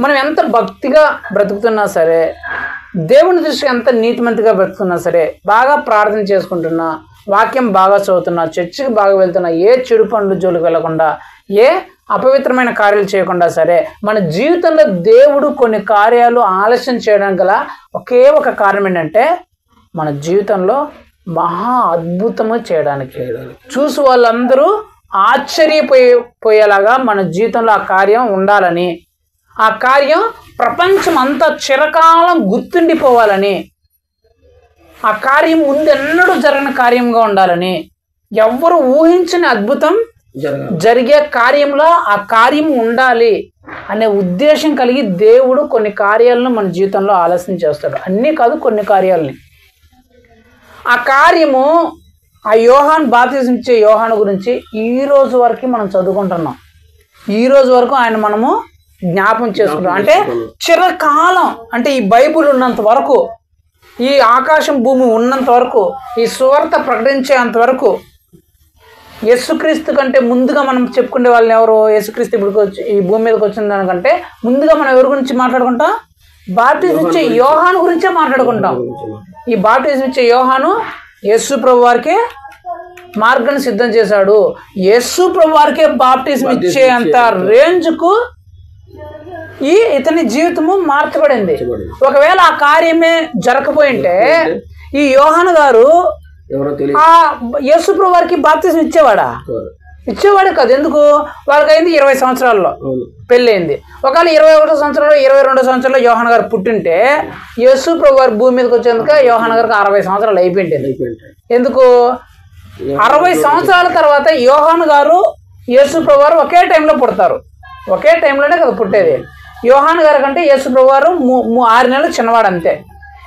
మనం ఎంత భక్తిగా బ్రతుకుతున్నా సరే, దేవుని దృష్టికి ఎంత నీతిమంతిగా బ్రతుకుతున్నా సరే, బాగా ప్రార్థన చేసుకుంటున్నా, వాక్యం బాగా చదువుతున్నా, చర్చికి బాగా వెళ్తున్నా, ఏ చెడు పనులు జోలికి వెళ్లకుండా, ఏ అపవిత్రమైన కార్యాలు చేయకుండా సరే, మన జీవితంలో దేవుడు కొన్ని కార్యాలు ఆలస్యం చేయడానికి గల ఒకే ఒక కారణం ఏంటంటే, మన జీవితంలో మహా అద్భుతము చేయడానికి. చూసి వాళ్ళందరూ ఆశ్చర్యపోయేలాగా మన జీవితంలో ఆ కార్యం ఉండాలని, ఆ కార్యం ప్రపంచం అంతా చిరకాలం గుర్తుండిపోవాలని, ఆ కార్యం ముందెన్నడూ జరిగిన కార్యంగా ఉండాలని, ఎవ్వరు ఊహించని అద్భుతం జరిగే కార్యంలో ఆ కార్యం ఉండాలి అనే ఉద్దేశం కలిగి దేవుడు కొన్ని కార్యాలను మన జీవితంలో ఆలస్యం చేస్తాడు. అన్నీ కాదు, కొన్ని కార్యాలని. ఆ కార్యము ఆ యోహాను, బాప్తిజం ఇచ్చే యోహాను గురించి ఈ రోజు వరకు మనం చదువుకుంటున్నాం. ఈ రోజు వరకు ఆయన మనము జ్ఞాపం చేసుకుంటాం. అంటే చిరకాలం, అంటే ఈ బైబుల్ ఉన్నంత వరకు, ఈ ఆకాశం భూమి ఉన్నంత వరకు, ఈ సువార్త ప్రకటించేంత వరకు, యేసుక్రీస్తు కంటే ముందుగా మనం చెప్పుకునే వాళ్ళని ఎవరు? యేసుక్రీస్తు ఇప్పుడు ఈ భూమి మీదకి వచ్చిన దానికంటే ముందుగా మనం ఎవరి గురించి మాట్లాడుకుంటాం? బాప్తిజం ఇచ్చే యోహాను గురించే మాట్లాడుకుంటాం. ఈ బాప్తిజం ఇచ్చే యోహాను యేసు ప్రభు వారికే మార్గాన్ని సిద్ధం చేశాడు. యేసు ప్రభు వారికే బాప్తిజం ఇచ్చే అంత రేంజ్కు ఇతని జీవితము మార్చబడింది. ఒకవేళ ఆ కార్యమే జరగకపోయింటే ఈ యోహాను గారు ఆ యేసు ప్రభు వారికి బాప్తిజం ఇచ్చేవాడే కాదు. ఎందుకు? వాళ్ళకి అయింది 20 సంవత్సరాల్లో పెళ్ళయింది. ఒకవేళ 21వ సంవత్సరంలో 22వ సంవత్సరంలో యోహాను గారు పుట్టింటే యేసు ప్రభు వారి భూమి మీదకి వచ్చేందుకు యోహాను గారికి 60 సంవత్సరాలు అయిపోయింది. ఎందుకు? 60 సంవత్సరాల తర్వాత యోహాను గారు, యేసు ప్రభు వారు ఒకే టైంలో పుడతారు. ఒకే టైంలోనే కదా పుట్టేది. యోహాను గారి కంటే యేసు ప్రభు వారు 6 నెలలు చిన్నవాడు అంతే.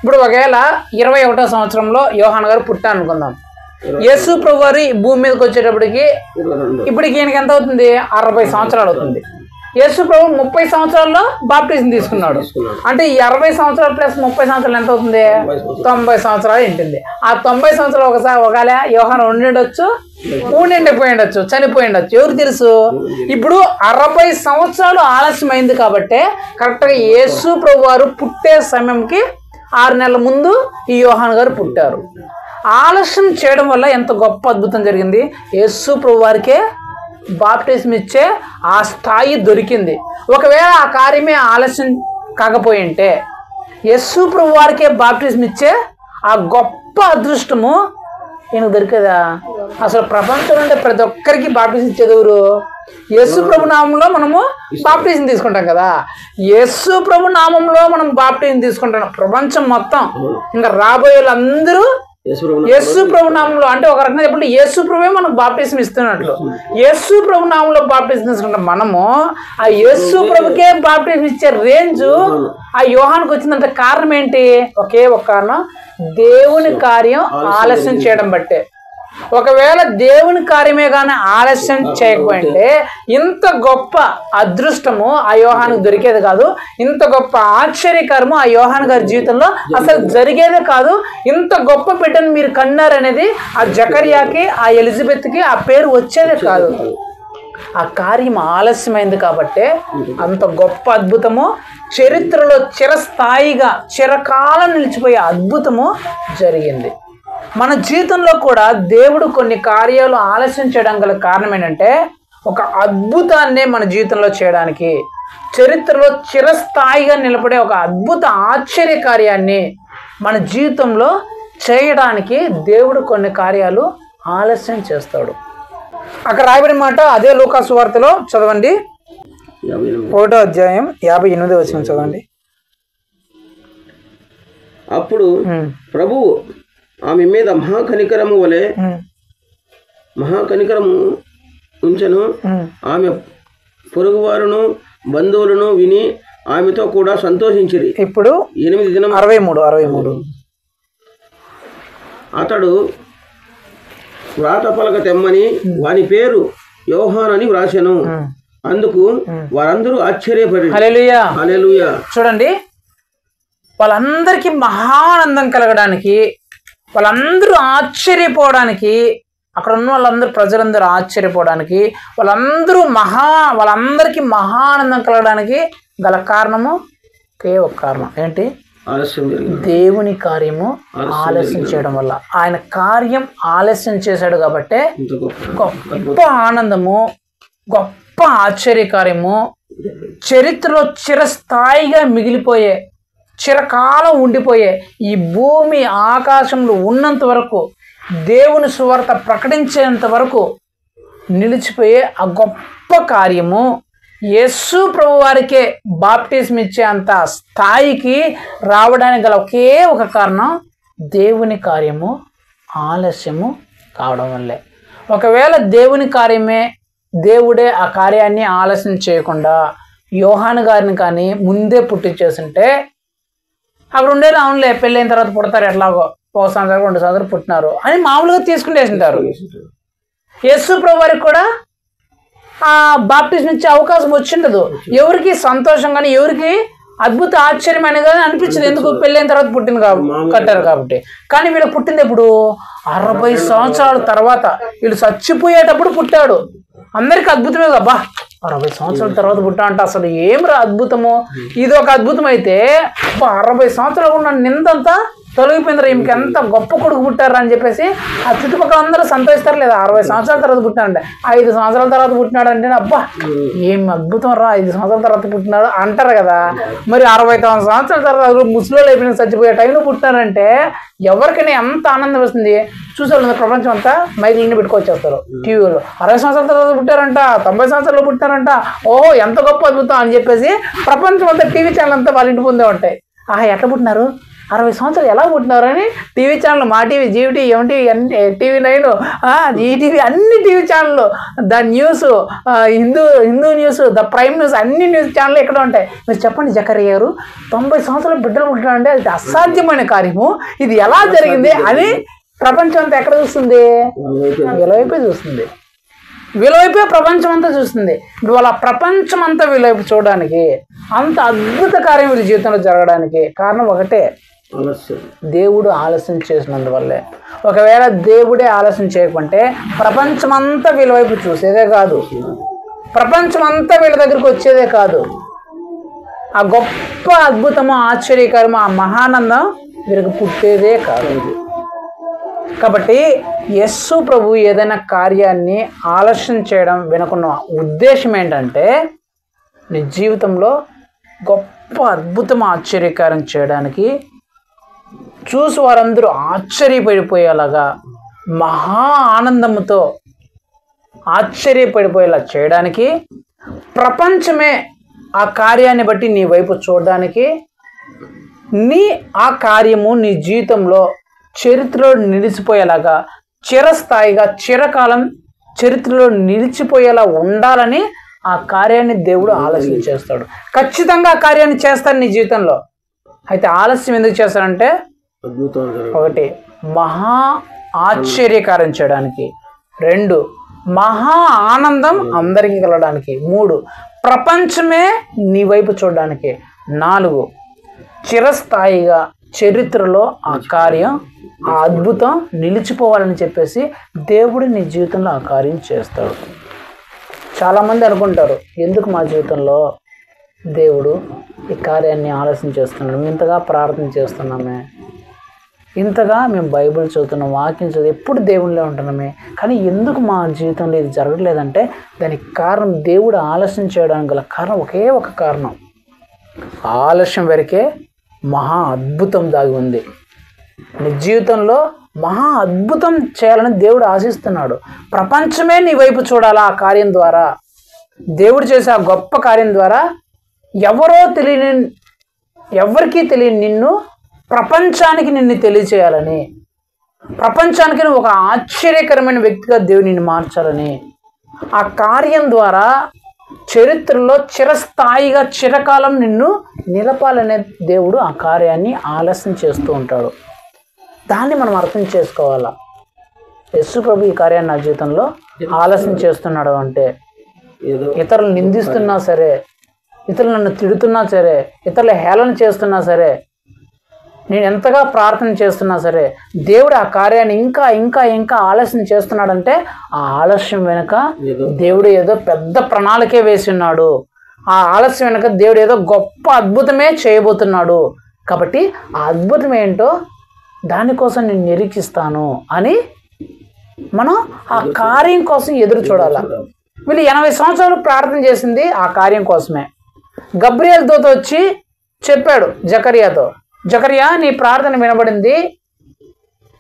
ఇప్పుడు ఒకవేళ 21వ సంవత్సరంలో యోహాను గారు పుట్టాను అనుకుందాం. యేసు ప్రభు వారి భూమి మీదకి వచ్చేటప్పటికి ఇప్పటికి ఈయనకి ఎంత అవుతుంది? 60 సంవత్సరాలు అవుతుంది. యేసు ప్రభు 30 సంవత్సరాల్లో బాప్టిజం తీసుకున్నాడు. అంటే 60 సంవత్సరాలు ప్లస్ 30 సంవత్సరాలు ఎంత అవుతుంది? 90 సంవత్సరాలు ఉంటుంది. ఆ 90 సంవత్సరాలు ఒకవేళ యోహాను ఉండిండొచ్చు, ఉండిండిపోయిండొచ్చు, చనిపోయిండొచ్చు, ఎవరు తెలుసు. ఇప్పుడు 60 సంవత్సరాలు ఆలస్యమైంది కాబట్టి కరెక్ట్గా యేసు ప్రభు వారు పుట్టే సమయంకి 6 నెలల ముందు ఈ యోహాను గారు పుట్టారు. ఆలస్యం చేయడం వల్ల ఎంత గొప్ప అద్భుతం జరిగింది. యేసు ప్రభు వారికే బాప్టిజం ఇచ్చే ఆ స్థాయి దొరికింది. ఒకవేళ ఆ కార్యమే ఆలస్యం కాకపోయింటే యేసు ప్రభు వారికే బాప్టిజం ఇచ్చే ఆ గొప్ప అదృష్టము ఈయనకు దొరికేదా? అసలు ప్రపంచంలో ఉండే ప్రతి ఒక్కరికి బాప్టిజం ఇచ్చేది ఎవరు? యేసు ప్రభు నామంలో మనము బాప్టిజం తీసుకుంటాం కదా. యేసు ప్రభు నామంలో మనం బాప్టిజం తీసుకుంటాం. ప్రపంచం మొత్తం ఇంకా రాబోయే వాళ్ళందరూ యేసు ప్రభు నామంలో, అంటే ఒక రకంగా చెప్పండి యేసు ప్రభువే మనకు బాప్టిజం ఇస్తున్నట్లు. యేసు ప్రభు నామంలో బాప్టిజం తీసుకుంటాం. మనము ఆ యేసు ప్రభుకే బాప్టిజం ఇచ్చే రేంజ్ ఆ యోహానుకు వచ్చిందంటే కారణం ఏంటి? ఒకే ఒక కారణం, దేవుని కార్యం ఆలస్యం చేయడం బట్టే. ఒకవేళ దేవుని కార్యమే కానీ ఆలస్యం చేయకపోయింటే ఇంత గొప్ప అదృష్టము ఆ యోహానుకు దొరికేది కాదు. ఇంత గొప్ప ఆశ్చర్యకరము ఆ యోహాను గారి జీవితంలో అసలు జరిగేదే కాదు. ఇంత గొప్ప బిడ్డను మీరు కన్నారనేది ఆ జకర్యాకి, ఆ ఎలిజబెత్కి ఆ పేరు వచ్చేదే కాదు. ఆ కార్యం ఆలస్యమైంది కాబట్టే అంత గొప్ప అద్భుతము చరిత్రలో చిరస్థాయిగా చిరకాలం నిలిచిపోయే అద్భుతము జరిగింది. మన జీవితంలో కూడా దేవుడు కొన్ని కార్యాలు ఆలస్యం చేయడం గల కారణం ఏంటంటే ఒక అద్భుతాన్నే మన జీవితంలో చేయడానికి, చరిత్రలో చిరస్థాయిగా నిలబడే ఒక అద్భుత ఆశ్చర్య కార్యాన్ని మన జీవితంలో చేయడానికి దేవుడు కొన్ని కార్యాలు ఆలస్యం చేస్తాడు. అక్కడ రాయబడిన మాట అదే లూకా సువార్తలో చదవండి, 1వ అధ్యాయం 58వ వచనం చదవండి. అప్పుడు ప్రభువు ఆమె మీద మహాకనికరము ఉంచెను. ఆమె పొరుగువారును బంధువులను విని ఆమెతో కూడా సంతోషించిరి. ఇప్పుడు 8 దినం 63 అతడు వ్రాత పలక తెమ్మని వాని పేరు యోహాను అని వ్రాసెను. అందుకు వారందరూ ఆశ్చర్యపడి హల్లెలూయా హల్లెలూయా. చూడండి, వాళ్ళందరికీ మహానందం కలగడానికి, వాళ్ళందరూ ఆశ్చర్యపోవడానికి, అక్కడ ఉన్న వాళ్ళందరూ ప్రజలందరూ ఆశ్చర్యపోవడానికి, వాళ్ళందరికీ మహానందం కలగడానికి గల కారణము ఒకే ఒక కారణం ఏంటి? దేవుని కార్యము ఆలస్యం చేయడం వల్ల. ఆయన కార్యం ఆలస్యం చేశాడు కాబట్టి గొప్ప ఆనందము, గొప్ప ఆశ్చర్యకార్యము చరిత్రలో చిరస్థాయిగా మిగిలిపోయే, చిరకాలం ఉండిపోయే, ఈ భూమి ఆకాశంలో ఉన్నంత వరకు, దేవుని సువార్త ప్రకటించేంత వరకు నిలిచిపోయే ఆ గొప్ప కార్యము యేసు ప్రభు వారికే బాప్టిజం ఇచ్చే అంత స్థాయికి రావడానికి గల ఒకే ఒక కారణం దేవుని కార్యము ఆలస్యము కావడం వల్లే. ఒకవేళ దేవుని కార్యమే, దేవుడే ఆ కార్యాన్ని ఆలస్యం చేయకుండా యోహాను గారిని కానీ ముందే పుట్టించేస్తుంటే అక్కడ ఉండేది అవునులే పెళ్ళైన తర్వాత పుడతారు, ఎట్లాగో 1 సంవత్సరం 2 సంవత్సరాలు పుట్టినారు అని మామూలుగా తీసుకునేసింటారు. యేసు ప్రభు వారికి కూడా ఆ బాప్టిజం ఇచ్చే అవకాశం వచ్చిండదు. ఎవరికి సంతోషం కానీ ఎవరికి అద్భుత ఆశ్చర్యమైన కానీ అనిపించదు. ఎందుకు? పెళ్ళైన తర్వాత పుట్టింది కట్టారు కాబట్టి. కానీ వీళ్ళు పుట్టింది ఎప్పుడు? 60 సంవత్సరాల తర్వాత. వీళ్ళు చచ్చిపోయేటప్పుడు పుట్టాడు. అందరికి అద్భుతమే కదా, 60 సంవత్సరాల తర్వాత పుట్టా అంటే అసలు ఏం రా అద్భుతము. ఇది ఒక అద్భుతం అయితే 60 సంవత్సరాలు ఉన్న నిందంతా తొలగిపోయింది. ఈమెకి ఎంత గొప్ప కొడుకు పుట్టారు అని చెప్పేసి ఆ చుట్టుపక్కల అందరూ సంతోషిస్తారు. లేదా 60 సంవత్సరాల తర్వాత పుట్టినాడంటే, 5 సంవత్సరాల తర్వాత పుట్టినాడు అంటే అబ్బా ఏం అద్భుతం రా, 5 సంవత్సరాల తర్వాత పుట్టినాడు అంటారు కదా. మరి 69 సంవత్సరాల తర్వాత ముసలిలో అయిపోయిన చచ్చిపోయే టైంలో పుట్టినారంటే ఎవరికైనా ఎంత ఆనందం వస్తుంది. చూసేవాళ్ళు ప్రపంచం అంతా మైకులన్నీ పెట్టుకొచ్చేస్తారు టీవీలో. 60 సంవత్సరాల తర్వాత పుట్టారంట, 90 సంవత్సరాలు పుట్టారంట, ఓహో ఎంత గొప్ప అద్భుతం అని చెప్పేసి ప్రపంచం అంతా టీవీ ఛానల్ అంతా వాళ్ళ ఇంటి ముందే ఉంటాయి. ఎట్లా పుట్టినారు, 60 సంవత్సరాలు ఎలా పుట్టినారు అని టీవీ ఛానల్, మా టీవీ, జీవిటీ, ఎంటీవీ, అన్ని టీవీ 9, ఈటీవీ, అన్ని టీవీ ఛానళ్ళు, the news, Hindu news, the prime news, అన్ని న్యూస్ ఛానళ్ళు ఎక్కడ ఉంటాయి. మీరు చెప్పండి జకర్య గారు, 90 సంవత్సరాలు బిడ్డలు పుట్టినారంటే అది అసాధ్యమైన కార్యము. ఇది ఎలా జరిగింది అని ప్రపంచం అంతా ఎక్కడ చూస్తుంది? ఎలావైపు చూస్తుంది. వీళ్ళవైపే ప్రపంచం అంతా చూస్తుంది. ఇప్పుడు వాళ్ళ ప్రపంచం అంతా వీళ్ళవైపు చూడడానికి, అంత అద్భుత కార్యం వీళ్ళ జీవితంలో జరగడానికి కారణం ఒకటే, దేవుడు ఆలస్యం చేసినందువల్లే. ఒకవేళ దేవుడే ఆలస్యం చేయకుంటే ప్రపంచమంతా వీళ్ళ వైపు చూసేదే కాదు, ప్రపంచమంతా వీళ్ళ దగ్గరికి వచ్చేదే కాదు. ఆ గొప్ప అద్భుతము, ఆశ్చర్యకరము, ఆ మహానందం వీరికి పుట్టేదే కాదు. కాబట్టి యేసు ప్రభు ఏదైనా కార్యాన్ని ఆలస్యం చేయడం వెనుకున్న ఉద్దేశం ఏంటంటే, నీ జీవితంలో గొప్ప అద్భుతం, ఆశ్చర్యకారం చేయడానికి, చూసి వారందరూ ఆశ్చర్యపడిపోయేలాగా, మహా ఆనందముతో ఆశ్చర్యపడిపోయేలా చేయడానికి, ప్రపంచమే ఆ కార్యాన్ని బట్టి నీ వైపు చూడడానికి, ఆ కార్యము నీ జీవితంలో చరిత్రలో నిలిచిపోయేలాగా, చిరస్థాయిగా, చిరకాలం చరిత్రలో నిలిచిపోయేలా ఉండాలని ఆ కార్యాన్ని దేవుడు ఆలస్యం చేస్తాడు. ఖచ్చితంగా ఆ కార్యాన్ని చేస్తాడు నీ జీవితంలో. అయితే ఆలస్యం ఎందుకు చేస్తాడంటే, ఒకటి మహా ఆశ్చర్యకారం చేయడానికి, 2 మహా ఆనందం అందరికీ కలగడానికి, 3 ప్రపంచమే నీ వైపు చూడడానికి, 4 చిరస్థాయిగా చరిత్రలో ఆ కార్యం, ఆ అద్భుతం నిలిచిపోవాలని చెప్పేసి దేవుడు నీ జీవితంలో ఆ కార్యం చేస్తాడు. చాలామంది అనుకుంటారు, ఎందుకు మా జీవితంలో దేవుడు ఈ కార్యాన్ని ఆలస్యం చేస్తున్నాడు, మేము ఇంతగా ప్రార్థన చేస్తున్నామే, ఇంతగా మేము బైబిల్ చదువుతున్నాం, వాక్యం చదువు, ఎప్పుడు దేవుళ్ళే ఉంటున్నామే, కానీ ఎందుకు మా జీవితంలో ఇది జరగట్లేదంటే దానికి కారణం, దేవుడు ఆలస్యం చేయడానికి గల కారణం ఒకే ఒక కారణం, ఆలస్యం వరకే మహా అద్భుతం దాగి ఉంది. నీ జీవితంలో మహా అద్భుతం చేయాలని దేవుడు ఆశిస్తున్నాడు. ప్రపంచమే నీ వైపు చూడాలా ఆ కార్యం ద్వారా. దేవుడు చేసే ఆ గొప్ప కార్యం ద్వారా ఎవరికీ తెలియని నిన్ను ప్రపంచానికి నిన్ను తెలియచేయాలని, ప్రపంచానికి నువ్వు ఒక ఆశ్చర్యకరమైన వ్యక్తిగా దేవుడు నిన్ను మార్చాలని, ఆ కార్యం ద్వారా చరిత్రలో చిరస్థాయిగా చిరకాలం నిన్ను నిలపాలనే దేవుడు ఆ కార్యాన్ని ఆలస్యం చేస్తూ ఉంటాడు. దాన్ని మనం అర్థం చేసుకోవాలా. యేసు ప్రభు ఈ కార్యాన్ని నా జీవితంలో ఆలస్యం చేస్తున్నాడు అంటే, ఇతరులు నిందిస్తున్నా సరే, ఇతరులు నన్ను తిడుతున్నా సరే, ఇతరులు హేళన చేస్తున్నా సరే, నేను ఎంతగా ప్రార్థన చేస్తున్నా సరే, దేవుడు ఆ కార్యాన్ని ఇంకా ఇంకా ఇంకా ఆలస్యం చేస్తున్నాడంటే ఆ ఆలస్యం వెనుక దేవుడు ఏదో పెద్ద ప్రణాళికే వేసి ఉన్నాడు. ఆ ఆలస్యం వెనుక దేవుడు ఏదో గొప్ప అద్భుతమే చేయబోతున్నాడు. కాబట్టి ఆ అద్భుతం ఏంటో దానికోసం నేను నిరీక్షిస్తాను అని మనం ఆ కార్యం కోసం ఎదురు చూడాలి. వీళ్ళు 80 సంవత్సరాలు ప్రార్థన చేసింది ఆ కార్యం కోసమే. గబ్రియల్ దూత వచ్చి చెప్పాడు జకర్యాతో, జకర్యా నీ ప్రార్థన వినబడింది,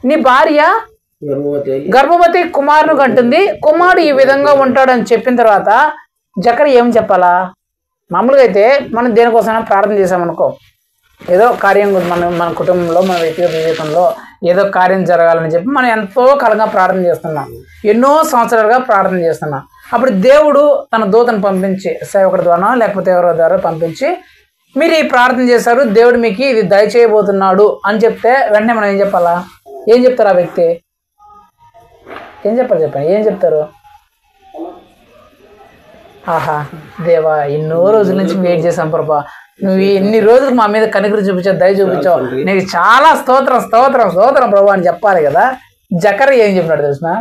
నీ భార్య గర్భవతి కుమారుని కంటుంది, కుమారుడు ఈ విధంగా ఉంటాడని చెప్పిన తర్వాత జకర్యా ఏం చెప్పాలా? మామూలుగా అయితే మనం దేనికోసమైనా ప్రార్థన చేసామనుకో, ఏదో కార్యం మన కుటుంబంలో, మన వ్యక్తిగత జీవితంలో ఏదో కార్యం జరగాలని చెప్పి మనం ఎంతో కాలంగా ప్రార్థన చేస్తున్నాం, ఎన్నో సంవత్సరాలుగా ప్రార్థన చేస్తున్నాం. అప్పుడు దేవుడు తన దూతను పంపించి, సేవకుడి ద్వారా లేకపోతే ఎవరో ద్వారా పంపించి, మీరు ఈ ప్రార్థన చేశారు, దేవుడు మీకు ఇది దయచేయబోతున్నాడు అని చెప్తే వెంటనే మనం ఏం చెప్పాలా? ఏం చెప్తారు ఆ వ్యక్తి? ఏం చెప్పాలి చెప్పండి, ఏం చెప్తారు? ఆహా దేవా, ఎన్నో రోజుల నుంచి వెయిట్ చేశాం ప్రభా, నువ్వు ఎన్ని రోజులు మా మీద కనికరు చూపించావు, దయ చూపించావు, నీకు చాలా స్తోత్రం స్తోత్రం స్తోత్రం ప్రభు అని చెప్పాలి కదా. జకర్యా ఏం చెప్పినాడు తెలిసిన?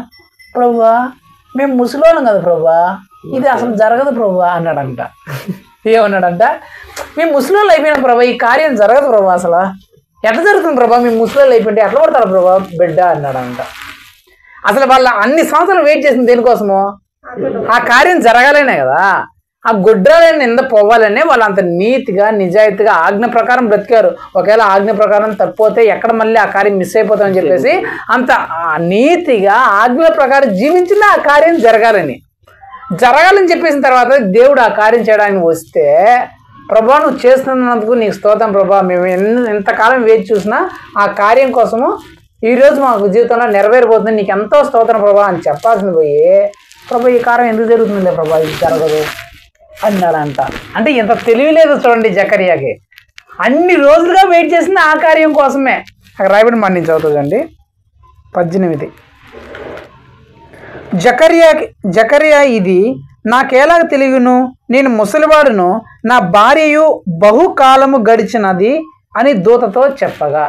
ప్రభువా మేము ముసలోళ్ళం కదా ప్రభువా, ఇది అసలు జరగదు ప్రభువా అన్నాడంట. ఏమన్నాడంట? మేము ముసలోళ్ళు అయిపోయినాం ప్రభా, ఈ కార్యం జరగదు ప్రభా, అసలు ఎట్లా జరుగుతుంది ప్రభా, మేము ముసలోళ్ళు అయిపోయింటే ఎట్లా పడతారు ప్రభా బిడ్డ అన్నాడంట. అసలు వాళ్ళ అన్ని సంవత్సరాలు వెయిట్ చేసింది దేనికోసము? ఆ కార్యం జరగాలనే కదా, ఆ గుడ్రాలని నింద పోవాలనే వాళ్ళు అంత నీతిగా నిజాయితీగా ఆజ్ఞ ప్రకారం బ్రతికారు. ఒకవేళ ఆజ్ఞ ప్రకారం తప్పిపోతే ఎక్కడ మళ్ళీ ఆ కార్యం మిస్ అయిపోతామని చెప్పేసి అంత నీతిగా ఆజ్ఞ ప్రకారం జీవించిన ఆ కార్యం జరగాలని చెప్పేసిన తర్వాత దేవుడు ఆ కార్యం చేయడానికి వస్తే, ప్రభా నువ్వు చేస్తున్నందుకు నీకు స్తోత్రం ప్రభా, మేము ఎంతకాలం వేచి చూసినా ఆ కార్యం కోసము ఈరోజు మాకు జీవితంలో నెరవేరిపోతుంది, నీకు ఎంతో స్తోత్రం ప్రభా అని చెప్పాల్సింది పోయి, ప్రభా ఈ కార్యం ఎందుకు జరుగుతుందిలే ప్రభా, ఇది జరగదు అన్నాడంట. అంటే ఎంత తెలివి లేదు చూడండి జకర్యాకి. అన్ని రోజులుగా వెయిట్ చేసింది ఆ కార్యం కోసమే. అక్కడ రాయబడి మండించి అవుతుందండి 18. జకర్యా ఇది నాకేలాగ తెలియను, నేను ముసలివాడును, నా భార్యయు బహుకాలము గడిచినది అని దూతతో చెప్పగా.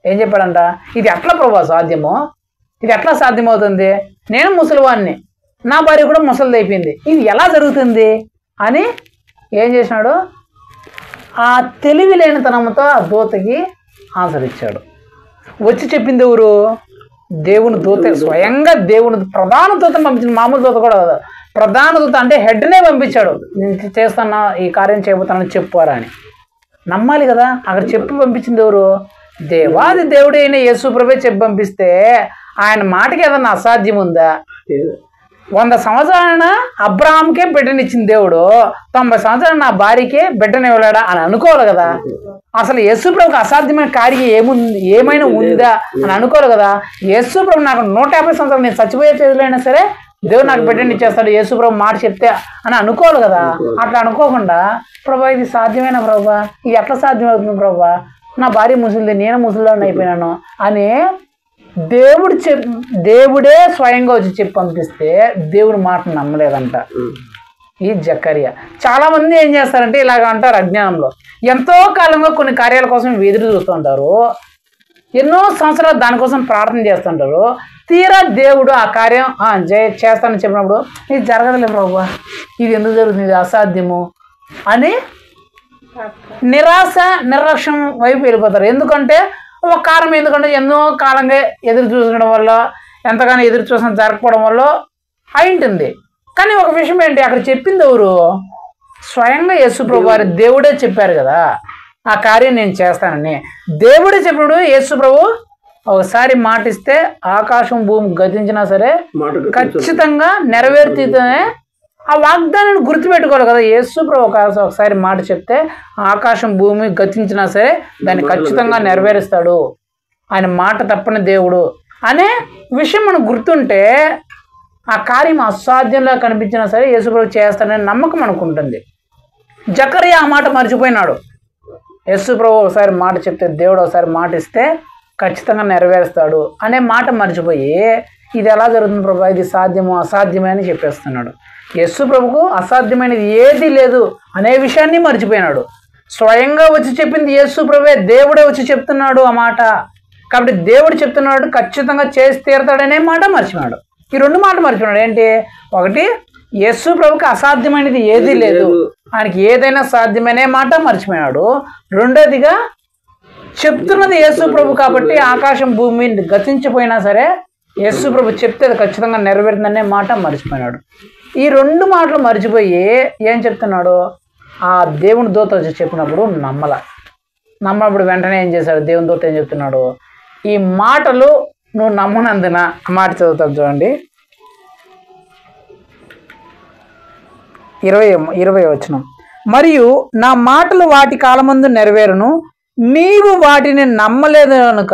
ఏం చెప్పాడంట? ఇది ఎట్లా ప్రభా సాధ్యమో, ఇది ఎట్లా సాధ్యమవుతుంది? నేను ముసలివాడిని, నా భార్య కూడా ముసలిది అయిపోయింది, ఇది ఎలా జరుగుతుంది అని ఏం చేసినాడు? ఆ తెలివి లేనితనంతో ఆ దూతకి ఆన్సర్ ఇచ్చాడు. వచ్చి చెప్పింది ఎవరు? దేవుని దూత, స్వయంగా దేవుని ప్రధాన దూతను పంపించింది. మామూలు దూత కూడా కాదు, ప్రధాన దూత అంటే హెడ్నే పంపించాడు. నేను చేస్తానా, ఈ కార్యం చేయబోతానని చెప్పారా అని. నమ్మాలి కదా. అక్కడ చెప్పి పంపించింది ఎవరు? దేవాది దేవుడు అయిన యేసు ప్రభే చెప్పి పంపిస్తే ఆయన మాటకి ఏదన్నా అసాధ్యం ఉందా? 100 సంవత్సరాలైనా అబ్రహాంకే బిడ్డనిచ్చిన దేవుడు 90 సంవత్సరాలు నా భార్యకే బిడ్డని ఇవ్వలేడా అని అనుకోవాలి కదా. అసలు యేసు ప్రభుకి అసాధ్యమైన కార్యం ఏమైనా ఉందా అని అనుకోవాలి కదా. యేసు ప్రభు నాకు 150 సంవత్సరాలు నేను చచ్చిపోయే చేతులైనా సరే దేవుడు నాకు బిడ్డని ఇచ్చేస్తాడు యేసు ప్రభు మాట చెప్తే అని అనుకోవాలి కదా. అట్లా అనుకోకుండా ప్రభా ఇది సాధ్యమైన ప్రభా, ఇది ఎట్లా సాధ్యమవుతుంది ప్రభా, నా భార్య ముసలిది, నేను ముసలిదాన్ని అయిపోయినాను అని దేవుడే స్వయంగా వచ్చి చెప్పి పంపిస్తే దేవుడి మాటను నమ్మలేదంట ఈ జకర్యా. చాలా మంది ఏం చేస్తారంటే ఇలాగ అంటారు అజ్ఞానంలో. ఎంతో కాలంగా కొన్ని కార్యాల కోసం ఎదురు చూస్తుంటారు, ఎన్నో సంవత్సరాలు దానికోసం ప్రార్థన చేస్తుంటారు. తీరా దేవుడు ఆ కార్యం చేస్తానని చెప్పినప్పుడు ఇది జరగదులే ప్రభు, ఇది ఎందుకు జరుగుతుంది, ఇది అసాధ్యము అని నిరాశ నిర్లక్ష్యం వైపు వెళ్ళిపోతారు. ఎందుకంటే ఒక కారణం, ఎందుకంటే ఎన్నో కాలంగా ఎదురు చూసడం వల్ల, ఎంతగానో ఎదురు చూసిన జరగకపోవడం వల్ల అయింటుంది. కానీ ఒక విషయం ఏంటి, అక్కడ చెప్పింది ఎవరు? స్వయంగా యేసు ప్రభు వారి దేవుడే చెప్పారు కదా ఆ కార్యం నేను చేస్తానని. దేవుడే చెప్పినప్పుడు యేసు ప్రభు ఒకసారి మాటిస్తే ఆకాశం భూమి గతించినా సరే ఖచ్చితంగా నెరవేర్తీతోనే ఆ వాగ్దానాన్ని గుర్తుపెట్టుకోవాలి కదా. యేసు ప్రభు ఒకసారి మాట చెప్తే ఆకాశం భూమి గతించినా సరే దాన్ని ఖచ్చితంగా నెరవేరుస్తాడు, ఆయన మాట తప్పని దేవుడు అనే విషయం మనకు గుర్తుంటే ఆ కార్యం అసాధ్యంలా కనిపించినా సరే యేసు ప్రభు చేస్తాడనే నమ్మకం మనకు ఉంటుంది. జకర్యా ఆ మాట మర్చిపోయినాడు. యేసు ప్రభు ఒకసారి మాట చెప్తే, దేవుడు ఒకసారి మాట ఇస్తే ఖచ్చితంగా నెరవేరుస్తాడు అనే మాట మర్చిపోయి ఇది ఎలా జరుగుతుంది ప్రభు, ఇది సాధ్యమో అసాధ్యమే అని చెప్పేస్తున్నాడు. యేసు ప్రభుకు అసాధ్యమైనది ఏది లేదు అనే విషయాన్ని మర్చిపోయినాడు. స్వయంగా వచ్చి చెప్పింది యేసు ప్రభువే, దేవుడే వచ్చి చెప్తున్నాడు ఆ మాట. కాబట్టి దేవుడు చెప్తున్నాడు ఖచ్చితంగా చేసి తీరుతాడనే మాట మర్చిపోయాడు. ఈ 2 మాటలు మర్చిపోయాడు. ఏంటి? ఒకటి, యేసు ప్రభుకి అసాధ్యమైనది ఏది లేదు, ఆయనకి ఏదైనా సాధ్యమనే మాట మర్చిపోయాడు. రెండోదిగా చెప్తున్నది యేసు ప్రభు కాబట్టి ఆకాశం భూమి గతించిపోయినా సరే యేసు ప్రభు చెప్తే అది ఖచ్చితంగా నెరవేరుతుందనే మాట మర్చిపోయినాడు. ఈ 2 మాటలు మర్చిపోయి ఏం చెప్తున్నాడు? ఆ దేవుని దూత వచ్చి చెప్పినప్పుడు నమ్మనప్పుడు వెంటనే ఏం చేశాడు? దేవుని దూత ఏం చెప్తున్నాడు? ఈ మాటలు నువ్వు నమ్మనందున, మాట చదువుతాను చూడండి, 20 వచనం. మరియు నా మాటలు వాటి కాలమందు నెరవేరును, నీవు వాటిని నమ్మలేదు కనుక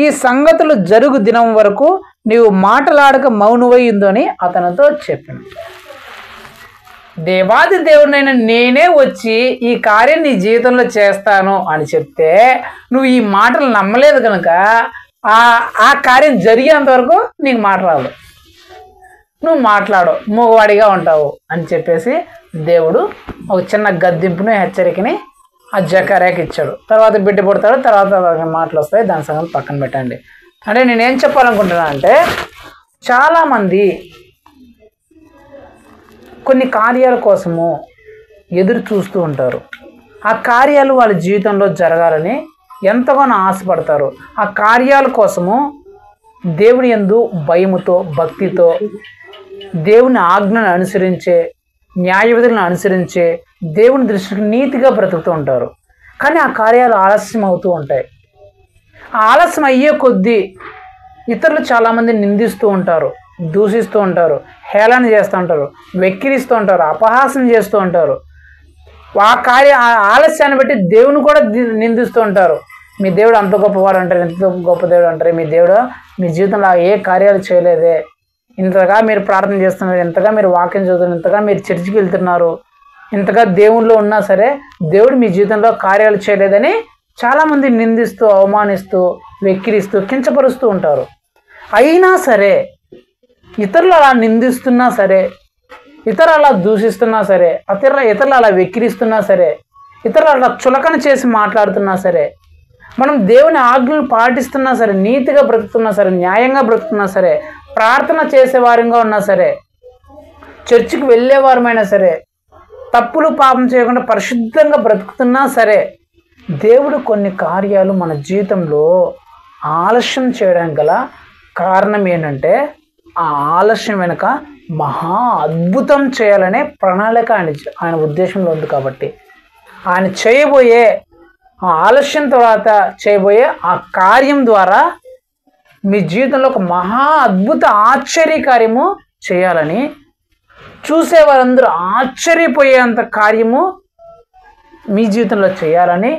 ఈ సంగతులు జరుగు దినం వరకు నీవు మాటలాడక మౌనమై ఉందని అతనితో చెప్పాను. దేవాది దేవుడినైనా నేనే వచ్చి ఈ కార్యం నీ జీవితంలో చేస్తాను అని చెప్తే నువ్వు ఈ మాటలు నమ్మలేదు కనుక ఆ కార్యం జరిగేంత వరకు నీకు మాట్లాడదు, నువ్వు మాట్లాడు, మూగవాడిగా ఉంటావు అని చెప్పేసి దేవుడు ఒక చిన్న గద్దింపును హెచ్చరికని ఆ జకర్యాకి ఇచ్చాడు. తర్వాత బిడ్డ పుడతాడు, తర్వాత మాటలు వస్తాయి, దాని సంగతి పక్కన పెట్టండి. అంటే నేనేం చెప్పాలనుకుంటున్నా అంటే చాలామంది కొన్ని కార్యాల కోసము ఎదురు చూస్తూ ఉంటారు. ఆ కార్యాలు వాళ్ళ జీవితంలో జరగాలని ఎంతగానో ఆశపడతారు. ఆ కార్యాల కోసము దేవుని యందు భయముతో, భక్తితో, దేవుని ఆజ్ఞను అనుసరించే, న్యాయ విధులను అనుసరించే, దేవుని దృష్టికి నీతిగా బ్రతుకుతూ ఉంటారు. కానీ ఆ కార్యాలు ఆలస్యం అవుతూ ఉంటాయి. ఆ ఆలస్యం అయ్యే కొద్దీ ఇతరులు చాలామంది నిందిస్తూ ఉంటారు, దూషిస్తూ ఉంటారు, హేళన చేస్తూ ఉంటారు, వెక్కిరిస్తూ ఉంటారు, అపహాసం చేస్తూ ఉంటారు. ఆ ఆలస్యాన్ని బట్టి దేవుని కూడా నిందిస్తూ ఉంటారు. మీ దేవుడు అంత గొప్పవాడు అంటారు, ఎంత గొప్ప దేవుడు అంటారు, మీ దేవుడు మీ జీవితంలో ఏ కార్యాలు చేయలేదే, ఇంతగా మీరు ప్రార్థన చేస్తున్నారు, ఇంతగా మీరు వాక్యం చదువుతున్నారు, ఇంతగా మీరు చర్చికి వెళ్తున్నారు, ఇంతగా దేవుళ్ళు ఉన్నా సరే దేవుడు మీ జీవితంలో కార్యాలు చేయలేదని చాలామంది నిందిస్తూ, అవమానిస్తూ, వెక్కిరిస్తూ, కించపరుస్తూ ఉంటారు. అయినా సరే ఇతరులు అలా నిందిస్తున్నా సరే, ఇతరులు అలా దూషిస్తున్నా సరే, ఇతరులు అలా వెక్కిరిస్తున్నా సరే, ఇతరులు అలా చులకన చేసి మాట్లాడుతున్నా సరే, మనం దేవుని ఆజ్ఞలు పాటిస్తున్నా సరే, నీతిగా బ్రతుకుతున్నా సరే, న్యాయంగా బ్రతుకుతున్నా సరే, ప్రార్థన చేసేవారంగా ఉన్నా సరే, చర్చికి వెళ్ళేవారమైనా సరే, తప్పులు పాపం చేయకుండా పరిశుద్ధంగా బ్రతుకుతున్నా సరే, దేవుడు కొన్ని కార్యాలు మన జీవితంలో ఆలస్యం చేయడానికి గల కారణం ఏంటంటే ఆ ఆలస్యం వెనుక మహా అద్భుతం చేయాలనే ప్రణాళిక ఆయన ఉద్దేశంలో ఉంది. కాబట్టి ఆయన చేయబోయే ఆ ఆలస్యం తర్వాత చేయబోయే ఆ కార్యం ద్వారా మీ జీవితంలో ఒక మహా అద్భుత ఆశ్చర్యకార్యము చేయాలని, చూసేవారందరూ ఆశ్చర్యపోయేంత కార్యము మీ జీవితంలో చేయాలని,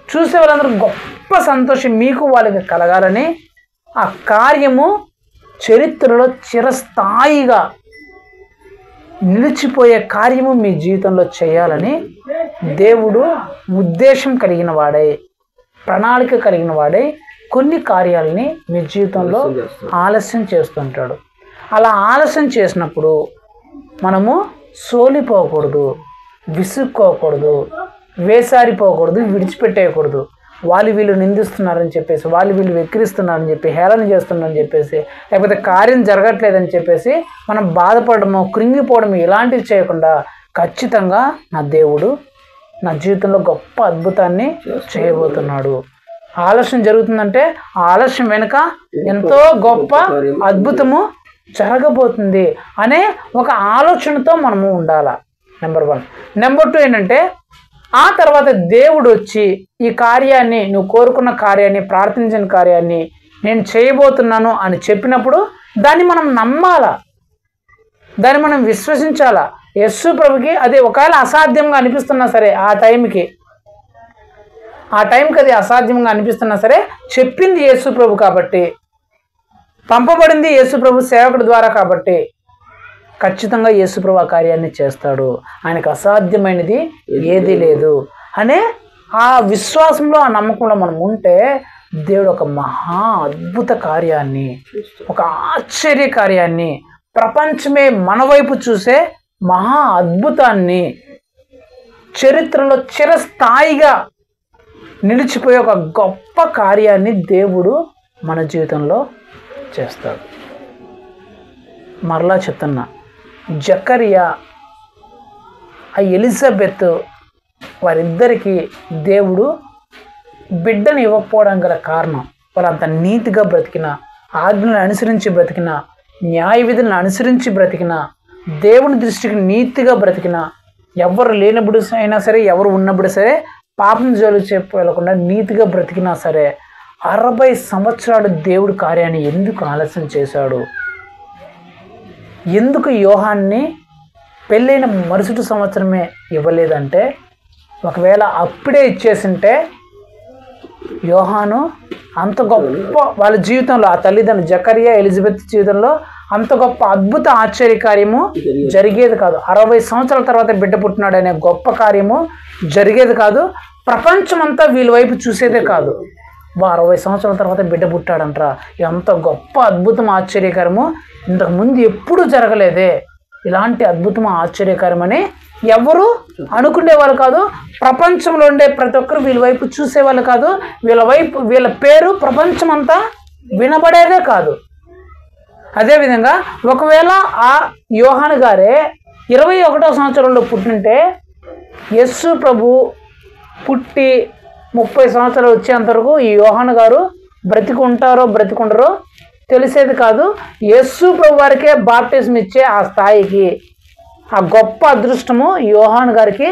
చూసేవాళ్ళందరూ గొప్ప సంతోషం మీకు వాళ్ళకి కలగాలని, ఆ కార్యము చరిత్రలో చిరస్థాయిగా నిలిచిపోయే కార్యము మీ జీవితంలో చేయాలని దేవుడు ఉద్దేశం కలిగిన వాడై, ప్రణాళిక కలిగిన వాడై కొన్ని కార్యాలని మీ జీవితంలో ఆలస్యం చేస్తుంటాడు. అలా ఆలస్యం చేసినప్పుడు మనము సోలిపోకూడదు, విసుక్కోకూడదు, వేసారిపోకూడదు, విడిచిపెట్టేయకూడదు. వాళ్ళు వీళ్ళు నిందిస్తున్నారని చెప్పేసి, వాళ్ళు వీళ్ళు వెక్కిరిస్తున్నారని చెప్పి, హేళన చేస్తున్నారని చెప్పేసి, లేకపోతే కార్యం జరగట్లేదని చెప్పేసి మనం బాధపడము, కృంగిపోవడము ఇలాంటివి చేయకుండా ఖచ్చితంగా నా దేవుడు నా జీవితంలో గొప్ప అద్భుతాన్ని చేయబోతున్నాడు. ఆలస్యం జరుగుతుందంటే ఆలస్యం వెనుక ఎంతో గొప్ప అద్భుతము జరగబోతుంది అనే ఒక ఆలోచనతో మనము ఉండాల. నెంబర్ 1. నెంబర్ 2 ఏంటంటే, ఆ తర్వాత దేవుడు వచ్చి ఈ కార్యాన్ని, నువ్వు కోరుకున్న కార్యాన్ని, ప్రార్థించిన కార్యాన్ని నేను చేయబోతున్నాను అని చెప్పినప్పుడు దాన్ని మనం నమ్మాలా, దాన్ని మనం విశ్వసించాలా. యేసు ప్రభుకి అది ఒకవేళ అసాధ్యంగా అనిపిస్తున్నా సరే, ఆ టైంకి అది అసాధ్యంగా అనిపిస్తున్నా సరే, చెప్పింది యేసు ప్రభు కాబట్టి, పంపబడింది యేసు ప్రభు సేవకుడి ద్వారా కాబట్టి ఖచ్చితంగా యేసు ప్రభు ఆ కార్యాన్ని చేస్తాడు. ఆయనకు అసాధ్యమైనది ఏదీ లేదు అనే ఆ విశ్వాసంలో, ఆ నమ్మకంలో మనం ఉంటే దేవుడు ఒక మహా అద్భుత కార్యాన్ని, ఒక ఆశ్చర్య కార్యాన్ని, ప్రపంచమే మన వైపు చూసే మహా అద్భుతాన్ని, చరిత్రలో చిరస్థాయిగా నిలిచిపోయే ఒక గొప్ప కార్యాన్ని దేవుడు మన జీవితంలో చేస్తాడు. మరలా చెప్తున్నా, జకరియా, ఆ ఎలిజబెత్ వారిద్దరికీ దేవుడు బిడ్డను ఇవ్వకపోవడం గల కారణం వాళ్ళంత నీతిగా బ్రతికిన, ఆజ్ఞలను అనుసరించి బ్రతికిన, న్యాయ విధులను అనుసరించి బ్రతికిన, దేవుని దృష్టికి నీతిగా బ్రతికిన, ఎవరు లేనప్పుడు అయినా సరే, ఎవరు ఉన్నప్పుడు సరే పాపం జోలు వెళ్ళకుండా నీతిగా బ్రతికినా సరే 60 సంవత్సరాలు దేవుడు కార్యాన్ని ఎందుకు ఆలస్యం చేశాడు? ఎందుకు యోహాన్ని పెళ్ళైన మరుసటి సంవత్సరమే ఇవ్వలేదంటే, ఒకవేళ అప్పుడే ఇచ్చేసింటే యోహాను అంత గొప్ప వాళ్ళ జీవితంలో, ఆ తల్లిదండ్రులు జకరియా ఎలిజబెత్ జీవితంలో అంత గొప్ప అద్భుత ఆశ్చర్యకార్యము జరిగేది కాదు. 60 సంవత్సరాల తర్వాత బిడ్డ పుట్టినాడు అనే గొప్ప కార్యము జరిగేది కాదు. ప్రపంచమంతా వీళ్ళ వైపు చూసేదే కాదు. 60 సంవత్సరాల తర్వాత బిడ్డ పుట్టాడంటారా, ఎంత గొప్ప అద్భుతం ఆశ్చర్యకరము, ఇంతకుముందు ఎప్పుడూ జరగలేదే ఇలాంటి అద్భుతం ఆశ్చర్యకరమని ఎవరు అనుకునేవాళ్ళు కాదు. ప్రపంచంలో ఉండే ప్రతి ఒక్కరు వీళ్ళ వైపు చూసేవాళ్ళు కాదు. వీళ్ళ పేరు ప్రపంచమంతా వినబడేదే కాదు. అదేవిధంగా ఒకవేళ ఆ యోహాను గారే 21వ సంవత్సరంలో పుట్టింటే, యేసు ప్రభు పుట్టి 30 సంవత్సరాలు వచ్చేంత వరకు ఈ యోహాను గారు బ్రతికుండరో తెలిసేది కాదు. యేసు ప్రభు వారికే బాప్టిజం ఇచ్చే ఆ స్థాయికి, ఆ గొప్ప అదృష్టము యోహాను గారికి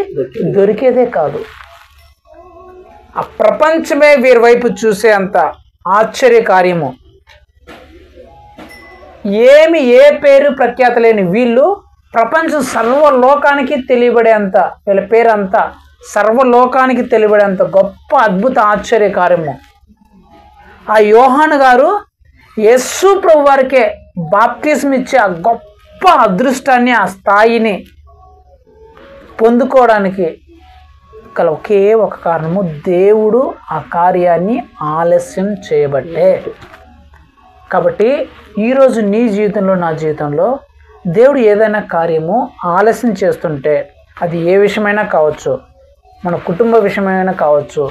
దొరికేదే కాదు. ఆ ప్రపంచమే వీరి వైపు చూసే అంత ఆశ్చర్య కార్యము, ఏ పేరు ప్రఖ్యాత లేని వీళ్ళు ప్రపంచం సర్వలోకానికి తెలియబడేంత, వీళ్ళ పేరంతా సర్వలోకానికి తెలియబడేంత గొప్ప అద్భుత ఆశ్చర్య కార్యము ఆ యోహాను గారు యేసు ప్రభు వారికే బాప్తిజం ఇచ్చే ఆ గొప్ప అదృష్టాన్ని, ఆ స్థాయిని పొందుకోవడానికి గల ఒకే ఒక కారణము, దేవుడు ఆ కార్యాన్ని ఆలస్యం చేయబట్టే. కాబట్టి ఈరోజు నీ జీవితంలో, నా జీవితంలో దేవుడు ఏదైనా కార్యము ఆలస్యం చేస్తుంటే, అది ఏ విషయమైనా కావచ్చు, మన కుటుంబ విషయమైనా కావచ్చు,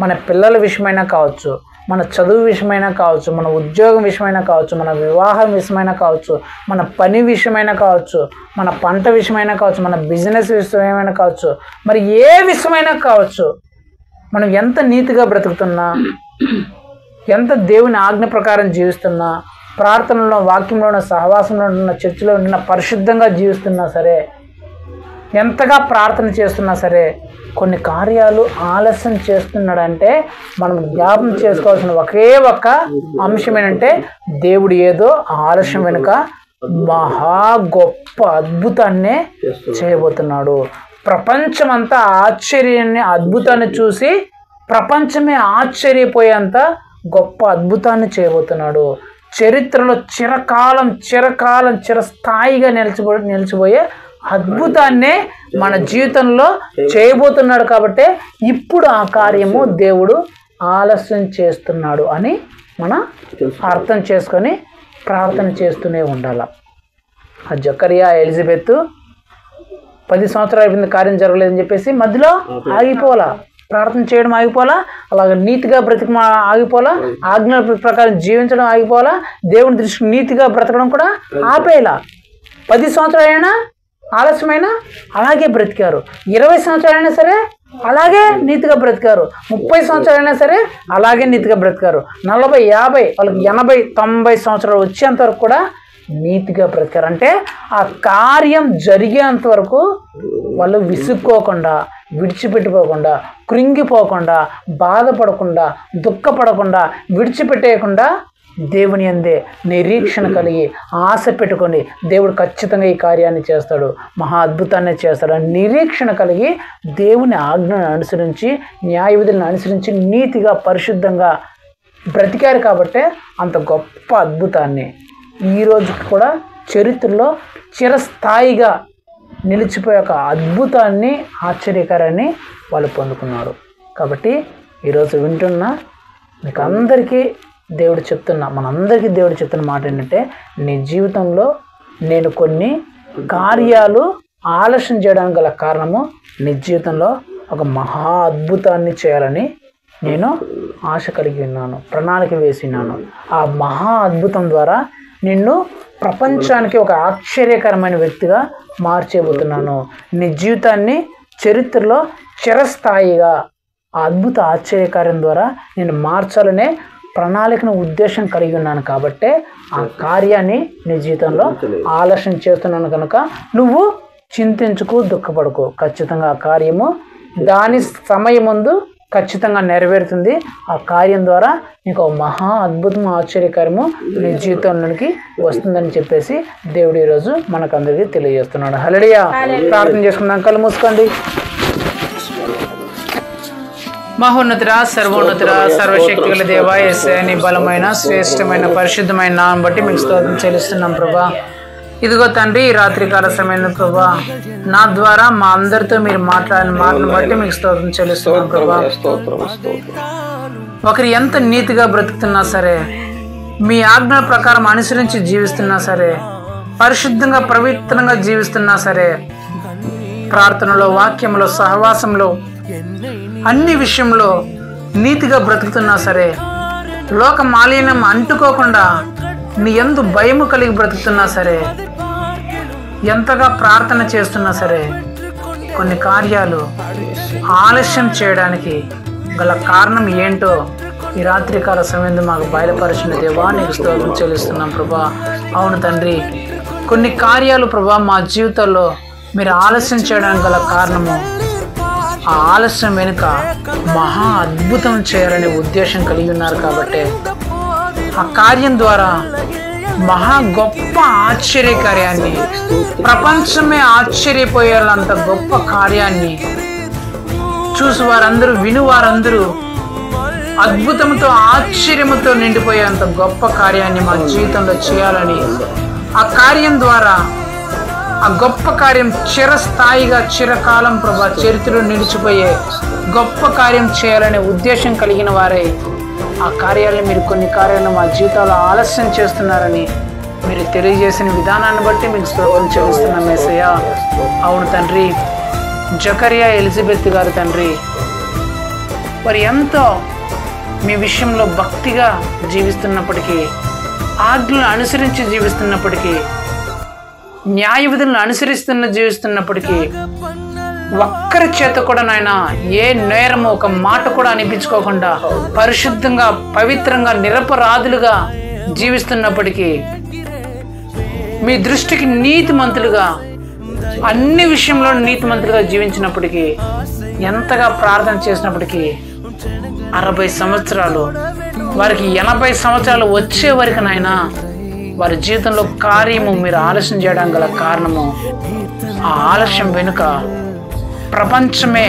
మన పిల్లల విషయమైనా కావచ్చు, మన చదువు విషయమైనా కావచ్చు, మన ఉద్యోగం విషయమైనా కావచ్చు, మన వివాహం విషయమైనా కావచ్చు, మన పని విషయమైనా కావచ్చు, మన పంట విషయమైనా కావచ్చు, మన బిజినెస్ విషయమైనా కావచ్చు, మరి ఏ విషయమైనా కావచ్చు, మనం ఎంత నీతిగా బ్రతుకుతున్నా, ఎంత దేవుని ఆజ్ఞ ప్రకారం జీవిస్తున్నా, ప్రార్థనలో, వాక్యంలో ఉన్న, సహవాసంలో ఉన్న, చర్చిలో ఉన్న, పరిశుద్ధంగా జీవిస్తున్నా సరే, ఎంతగా ప్రార్థన చేస్తున్నా సరే, కొన్ని కార్యాలు ఆలస్యం చేస్తున్నాడంటే మనం జ్ఞాపకం చేసుకోవాల్సిన ఒకే ఒక్క అంశం ఏంటంటే, దేవుడు ఏదో ఆలస్యం వెనుక మహా గొప్ప అద్భుతాన్నే చేయబోతున్నాడు. ప్రపంచమంతా ఆశ్చర్యాన్ని, అద్భుతాన్ని చూసి ప్రపంచమే ఆశ్చర్యపోయేంత గొప్ప అద్భుతాన్ని చేయబోతున్నాడు. చరిత్రలో చిరస్థాయిగా నిలిచిపోయే అద్భుతాన్నే మన జీవితంలో చేయబోతున్నాడు. కాబట్టి ఇప్పుడు ఆ కార్యము దేవుడు ఆలస్యం చేస్తున్నాడు అని మనం అర్థం చేసుకొని ప్రార్థన చేస్తూనే ఉండాలి. ఆ జకరియా, ఎలిజబెత్ 10 సంవత్సరాలు అయిపోయింది, కార్యం జరగలేదని చెప్పేసి మధ్యలో ఆగిపోవాలా, ప్రార్థన చేయడం ఆగిపోవాలా, అలాగే నీతిగా బ్రతికి ఆగిపోవాలా, ఆజ్ఞల ప్రకారం జీవించడం ఆగిపోవాలా, దేవుని దృష్టికి నీతిగా బ్రతకడం కూడా ఆపేయాల. 10 సంవత్సరాలైనా ఆలస్యమైనా అలాగే బ్రతికారు, 20 సంవత్సరాలైనా సరే అలాగే నీతిగా బ్రతికారు, 30 సంవత్సరాలైనా సరే అలాగే నీతిగా బ్రతికారు, 40, 50, వాళ్ళకి 80, 90 సంవత్సరాలు వచ్చేంత వరకు కూడా నీతిగా బ్రతికారు. అంటే ఆ కార్యం జరిగేంత వరకు వాళ్ళు విసుక్కోకుండా, విడిచిపెట్టుకోకుండా, కృంగిపోకుండా, బాధపడకుండా, దుఃఖపడకుండా, విడిచిపెట్టేయకుండా దేవుని యందే నిరీక్షణ కలిగి ఆశ పెట్టుకొని దేవుడు ఖచ్చితంగా ఈ కార్యాన్ని చేస్తాడు, మహా అద్భుతాన్ని చేస్తాడు అని నిరీక్షణ కలిగి దేవుని ఆజ్ఞను అనుసరించి, న్యాయ విధులను అనుసరించి నీతిగా పరిశుద్ధంగా బ్రతికారు. కాబట్టే అంత గొప్ప అద్భుతాన్ని ఈరోజు కూడా చరిత్రలో చిరస్థాయిగా నిలిచిపోయే ఒక అద్భుతాన్ని, ఆశ్చర్యకరాన్ని వాళ్ళు పొందుకున్నారు. కాబట్టి ఈరోజు వింటున్న మీకు అందరికీ మనందరికీ దేవుడు చెప్తున్న మాట ఏంటంటే, నీ జీవితంలో నేను కొన్ని కార్యాలు ఆలస్యం చేయడానికి గల కారణము, నీ జీవితంలో ఒక మహా అద్భుతాన్ని చేయాలని నేను ఆశ కలిగి ఉన్నాను, ప్రణాళిక వేసినాను. ఆ మహా అద్భుతం ద్వారా నిన్ను ప్రపంచానికి ఒక ఆశ్చర్యకరమైన వ్యక్తిగా మార్చేయబోతున్నాను. నీ జీవితాన్ని చరిత్రలో చిరస్థాయిగా ఆ అద్భుత ఆశ్చర్యకార్యం ద్వారా నేను మార్చాలనే ప్రణాళికను, ఉద్దేశం కలిగి ఉన్నాను. కాబట్టే ఆ కార్యాన్ని నీ జీవితంలో ఆలస్యం చేస్తున్నాను కనుక నువ్వు చింతించుకు, దుఃఖపడుకో. ఖచ్చితంగా ఆ కార్యము దాని సమయం ముందు ఖచ్చితంగా నెరవేరుతుంది. ఆ కార్యం ద్వారా నీకు మహా అద్భుతం, ఆశ్చర్యకరము నీ జీవితంలోనికి వస్తుందని చెప్పేసి దేవుడు ఈరోజు మనకందరికీ తెలియజేస్తున్నాడు. హల్లెలూయా. ప్రార్థన చేసుకుందాం. కళ్ళు మూసుకోండి. మహోన్నతుడా, సర్వోన్నతుడా, సర్వశక్తి గల దేవా, యేసయ్య, నీ బలమైన, శ్రేష్టమైన, పరిశుద్ధమైన నామం బట్టి మీకు స్తోత్రం చెల్లిస్తున్నాం ప్రభా. ఇదిగో తండ్రి, ఈ రాత్రికాల సమయంలో ప్రభా నా ద్వారా మా అందరితో మీరు మాట్లాడిన మాటను బట్టి మీకు స్తోత్రం చెల్లిస్తున్నాం ప్రభా. ఒకరు ఎంత నీతిగా బ్రతుకుతున్నా సరే, మీ ఆజ్ఞల ప్రకారం అనుసరించి జీవిస్తున్నా సరే, పరిశుద్ధంగా పవిత్రంగా జీవిస్తున్నా సరే, ప్రార్థనలో, వాక్యంలో, సహవాసంలో, అన్ని విషయంలో నీతిగా బ్రతుకుతున్నా సరే, లోక మాలిన్యం అంటుకోకుండా నీ యందు భయము కలిగి బ్రతుకుతున్నా సరే, ఎంతగా ప్రార్థన చేస్తున్నా సరే, కొన్ని కార్యాలు ఆలస్యం చేయడానికి గల కారణం ఏంటో ఈ రాత్రికాల సమయంలో మాకు బయలుపరిచిన దేవా, నీకు స్తోత్రం చెల్లిస్తున్నాం ప్రభా. అవును తండ్రి, కొన్ని కార్యాలు ప్రభా మా జీవితాల్లో మీరు ఆలస్యం చేయడానికి గల కారణము, ఆ ఆలస్యం వెనుక మహా అద్భుతం చేయాలనే ఉద్దేశం కలిగి ఉన్నారు. కాబట్టి ఆ కార్యం ద్వారా మహా గొప్ప ఆశ్చర్యకార్యాన్ని, ప్రపంచమే ఆశ్చర్యపోయేంత గొప్ప కార్యాన్ని చూసి వారందరూ, విను వారందరూ అద్భుతంతో, ఆశ్చర్యముతో నిండిపోయేంత గొప్ప కార్యాన్ని మా జీవితంలో చేయాలని, ఆ కార్యం ద్వారా, ఆ గొప్ప కార్యం చిరస్థాయిగా, చిరకాలం ప్రభా చరిత్రలో నిలిచిపోయే గొప్ప కార్యం చేయాలనే ఉద్దేశం కలిగిన వారై ఆ కార్యాలను మీరు కొన్ని కార్యాలను మా జీవితాల్లో ఆలస్యం చేస్తున్నారని మీరు తెలియజేసిన విధానాన్ని బట్టి మీకు స్తోత్రం చెల్లిస్తున్నాం యేసయ్య. అవును తండ్రి, జకరియా ఎలిజబెత్ గారు తండ్రి వారు ఎంతో మీ విషయంలో భక్తిగా జీవిస్తున్నప్పటికీ, ఆజ్ఞలను అనుసరించి జీవిస్తున్నప్పటికీ, న్యాయ విధులను జీవిస్తున్నప్పటికీ ఒక్కరి చేత కూడా నాయన ఏ నేరము ఒక మాట కూడా అనిపించుకోకుండా పరిశుద్ధంగా పవిత్రంగా నిరపరాధులుగా జీవిస్తున్నప్పటికీ, మీ దృష్టికి నీతిమంతులుగా అన్ని విషయంలో నీతిమంతులుగా జీవించినప్పటికీ, ఎంతగా ప్రార్థన చేసినప్పటికీ 60 సంవత్సరాలు వారికి 80 సంవత్సరాలు వచ్చే వరకు నాయన వారి జీవితంలో కార్యము మీరు ఆలస్యం చేయడానికి గల కారణము, ఆ ఆలస్యం వెనుక ప్రపంచమే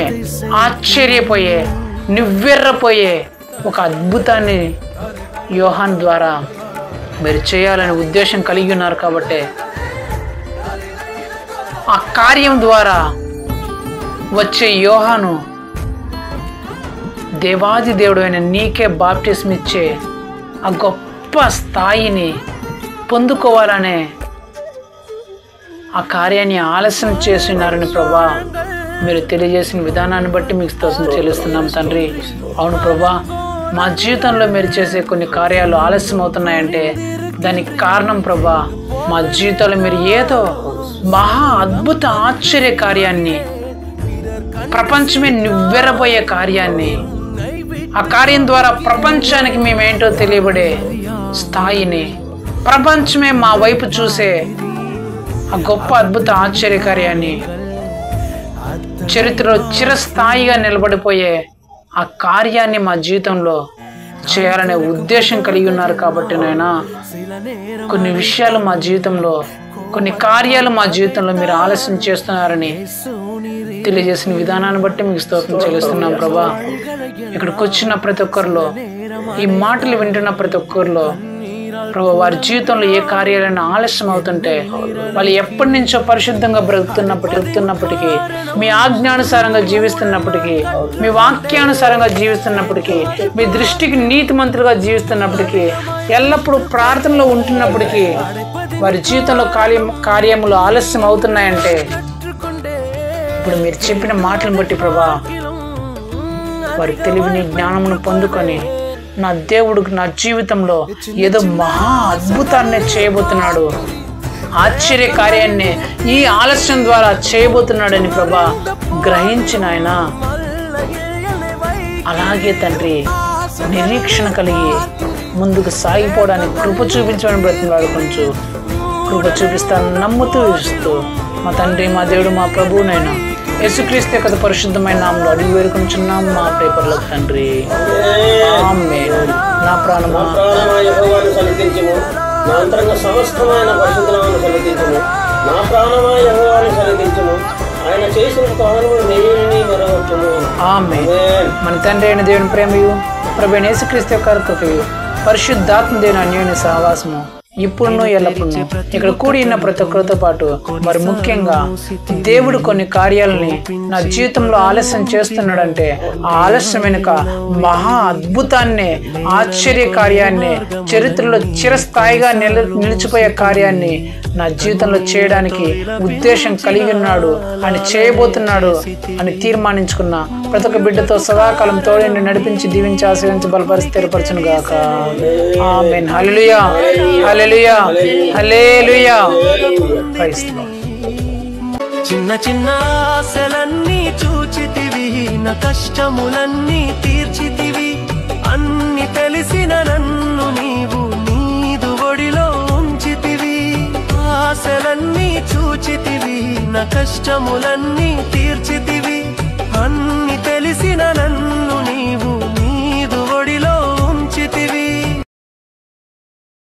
ఆశ్చర్యపోయే నివ్వెర్రపోయే ఒక అద్భుతాన్ని యోహాన్ ద్వారా మీరు చేయాలనే ఉద్దేశం కలిగి ఉన్నారు. కాబట్టి ఆ కార్యం ద్వారా వచ్చే యోహాను దేవాది దేవుడు అయిన నీకే బాప్టిజం ఇచ్చే ఆ గొప్ప స్థాయిని పొందుకోవాలనే ఆ కార్యాన్ని ఆలస్యం చేస్తున్నారని ప్రభా మీరు తెలియజేసిన విధానాన్ని బట్టి మీకు స్తోత్రం చెల్లిస్తున్నాం తండ్రి. అవును ప్రభా, మా జీవితంలో మీరు చేసే కొన్ని కార్యాలు ఆలస్యం అవుతున్నాయంటే దానికి కారణం ప్రభా, మా జీవితంలో మీరు ఏదో మహా అద్భుత ఆశ్చర్య కార్యాన్ని, ప్రపంచమే నివ్వెరబోయే కార్యాన్ని, ఆ కార్యం ద్వారా ప్రపంచానికి మేమేంటో తెలియబడే స్థాయిని, ప్రపంచమే మా వైపు చూసే ఆ గొప్ప అద్భుత ఆశ్చర్య కార్యాన్ని, చరిత్రలో చిరస్థాయిగా నిలబడిపోయే ఆ కార్యాన్ని మా జీవితంలో చేయాలనే ఉద్దేశం కలిగి ఉన్నారు. కాబట్టి నాయనా కొన్ని విషయాలు మా జీవితంలో, కొన్ని కార్యాలు మా జీవితంలో మీరు ఆలస్యం చేస్తున్నారని తెలియజేసిన విధానాన్ని బట్టి మీకు స్తోత్రం చెల్లిస్తున్నాం ప్రభా. ఇక్కడికి వచ్చిన ప్రతి ఒక్కరిలో, ఈ మాటలు వింటున్న ప్రతి ఒక్కరిలో ప్రభా, వారి జీవితంలో ఏ కార్యాలైనా ఆలస్యం అవుతుంటే, వాళ్ళు ఎప్పటి నుంచో పరిశుద్ధంగా బ్రతుకుతున్నప్పటికీ, మీ ఆజ్ఞానుసారంగా జీవిస్తున్నప్పటికీ, మీ వాక్యానుసారంగా జీవిస్తున్నప్పటికీ, మీ దృష్టికి నీతిమంతులుగా జీవిస్తున్నప్పటికీ, ఎల్లప్పుడూ ప్రార్థనలో ఉంటున్నప్పటికీ వారి జీవితంలో కార్యములు ఆలస్యం అవుతున్నాయంటే ఇప్పుడు మీరు చెప్పిన మాటలను బట్టి ప్రభా, వారి తెలివిని జ్ఞానమును పొందుకొని నా దేవుడు నా జీవితంలో ఏదో మహా అద్భుతాన్ని చేయబోతున్నాడు, ఆశ్చర్య కార్యాన్ని ఈ ఆలస్యం ద్వారా చేయబోతున్నాడని ప్రభా గ్రహించిన ఆయన, అలాగే తండ్రి నిరీక్షణ కలిగి ముందుకు సాగిపోవడానికి కృప చూపించమని బ్రతిమలాడు. కొంచెం కృప చూపిస్తాను నమ్ముతూ ఇస్తూ మా తండ్రి, మా దేవుడు, మా ప్రభువునైనా యేసుక్రీస్తు యొక్క పరిశుద్ధమైన నామములో అడిగి వేడుకొనుచున్నాం మా ప్రియపరలోక తండ్రి, ఆమేన్. నా ప్రాణమా యెహోవాను సన్నిధించుము, నా అంతరంగ సమస్తమైన పరిశుద్ధనామమును సన్నిధించుము. నా ప్రాణమా యెహోవాను సన్నిధించుము, ఆయన చేసిన కార్యములు నేనే మరవచ్చును. ఆమేన్. మన తండ్రి అయిన దేవుని ప్రేమయు, ప్రభువైన యేసుక్రీస్తు యొక్క కృపయు, పరిశుద్ధాత్మ దేవుని అన్యోన్య సహవాసము ఇప్పుడును ఎల్లప్పుడూ ఇక్కడ కూడి ఉన్న ప్రతి ఒక్కరితో పాటు మరి ముఖ్యంగా దేవుడు కొన్ని కార్యాలని నా జీవితంలో ఆలస్యం చేస్తున్నాడంటే ఆ ఆలస్యం వెనుక మహా అద్భుతాన్ని, ఆశ్చర్య కార్యాన్ని, చరిత్రలో చిరస్థాయిగా నిలిచిపోయే కార్యాన్ని నా జీవితంలో చేయడానికి ఉద్దేశం కలిగి ఉన్నాడు అని చేయబోతున్నాడు అని తీర్మానించుకున్న ప్రతి ఒక్క బిడ్డతో సదాకాలం తోడని నడిపించి దీవించి ఆశీర్వించి బలపరిచి స్థిరపరచును గాక. Amen. Hallelujah, hallelujah, hallelujah. Praise the Lord. చిన్న చిన్న ఆశలన్నీ చూచితివి, నా కష్టములన్నీ తీర్చితివి, అన్ని తెలిసిన నన్ను నీవు నీదు ఒడిలో ఉంచితివి. ఆశలన్నీ చూచితివి, నా కష్టములన్నీ తీర్చితివి, అన్ని తెలిసిన నన్ను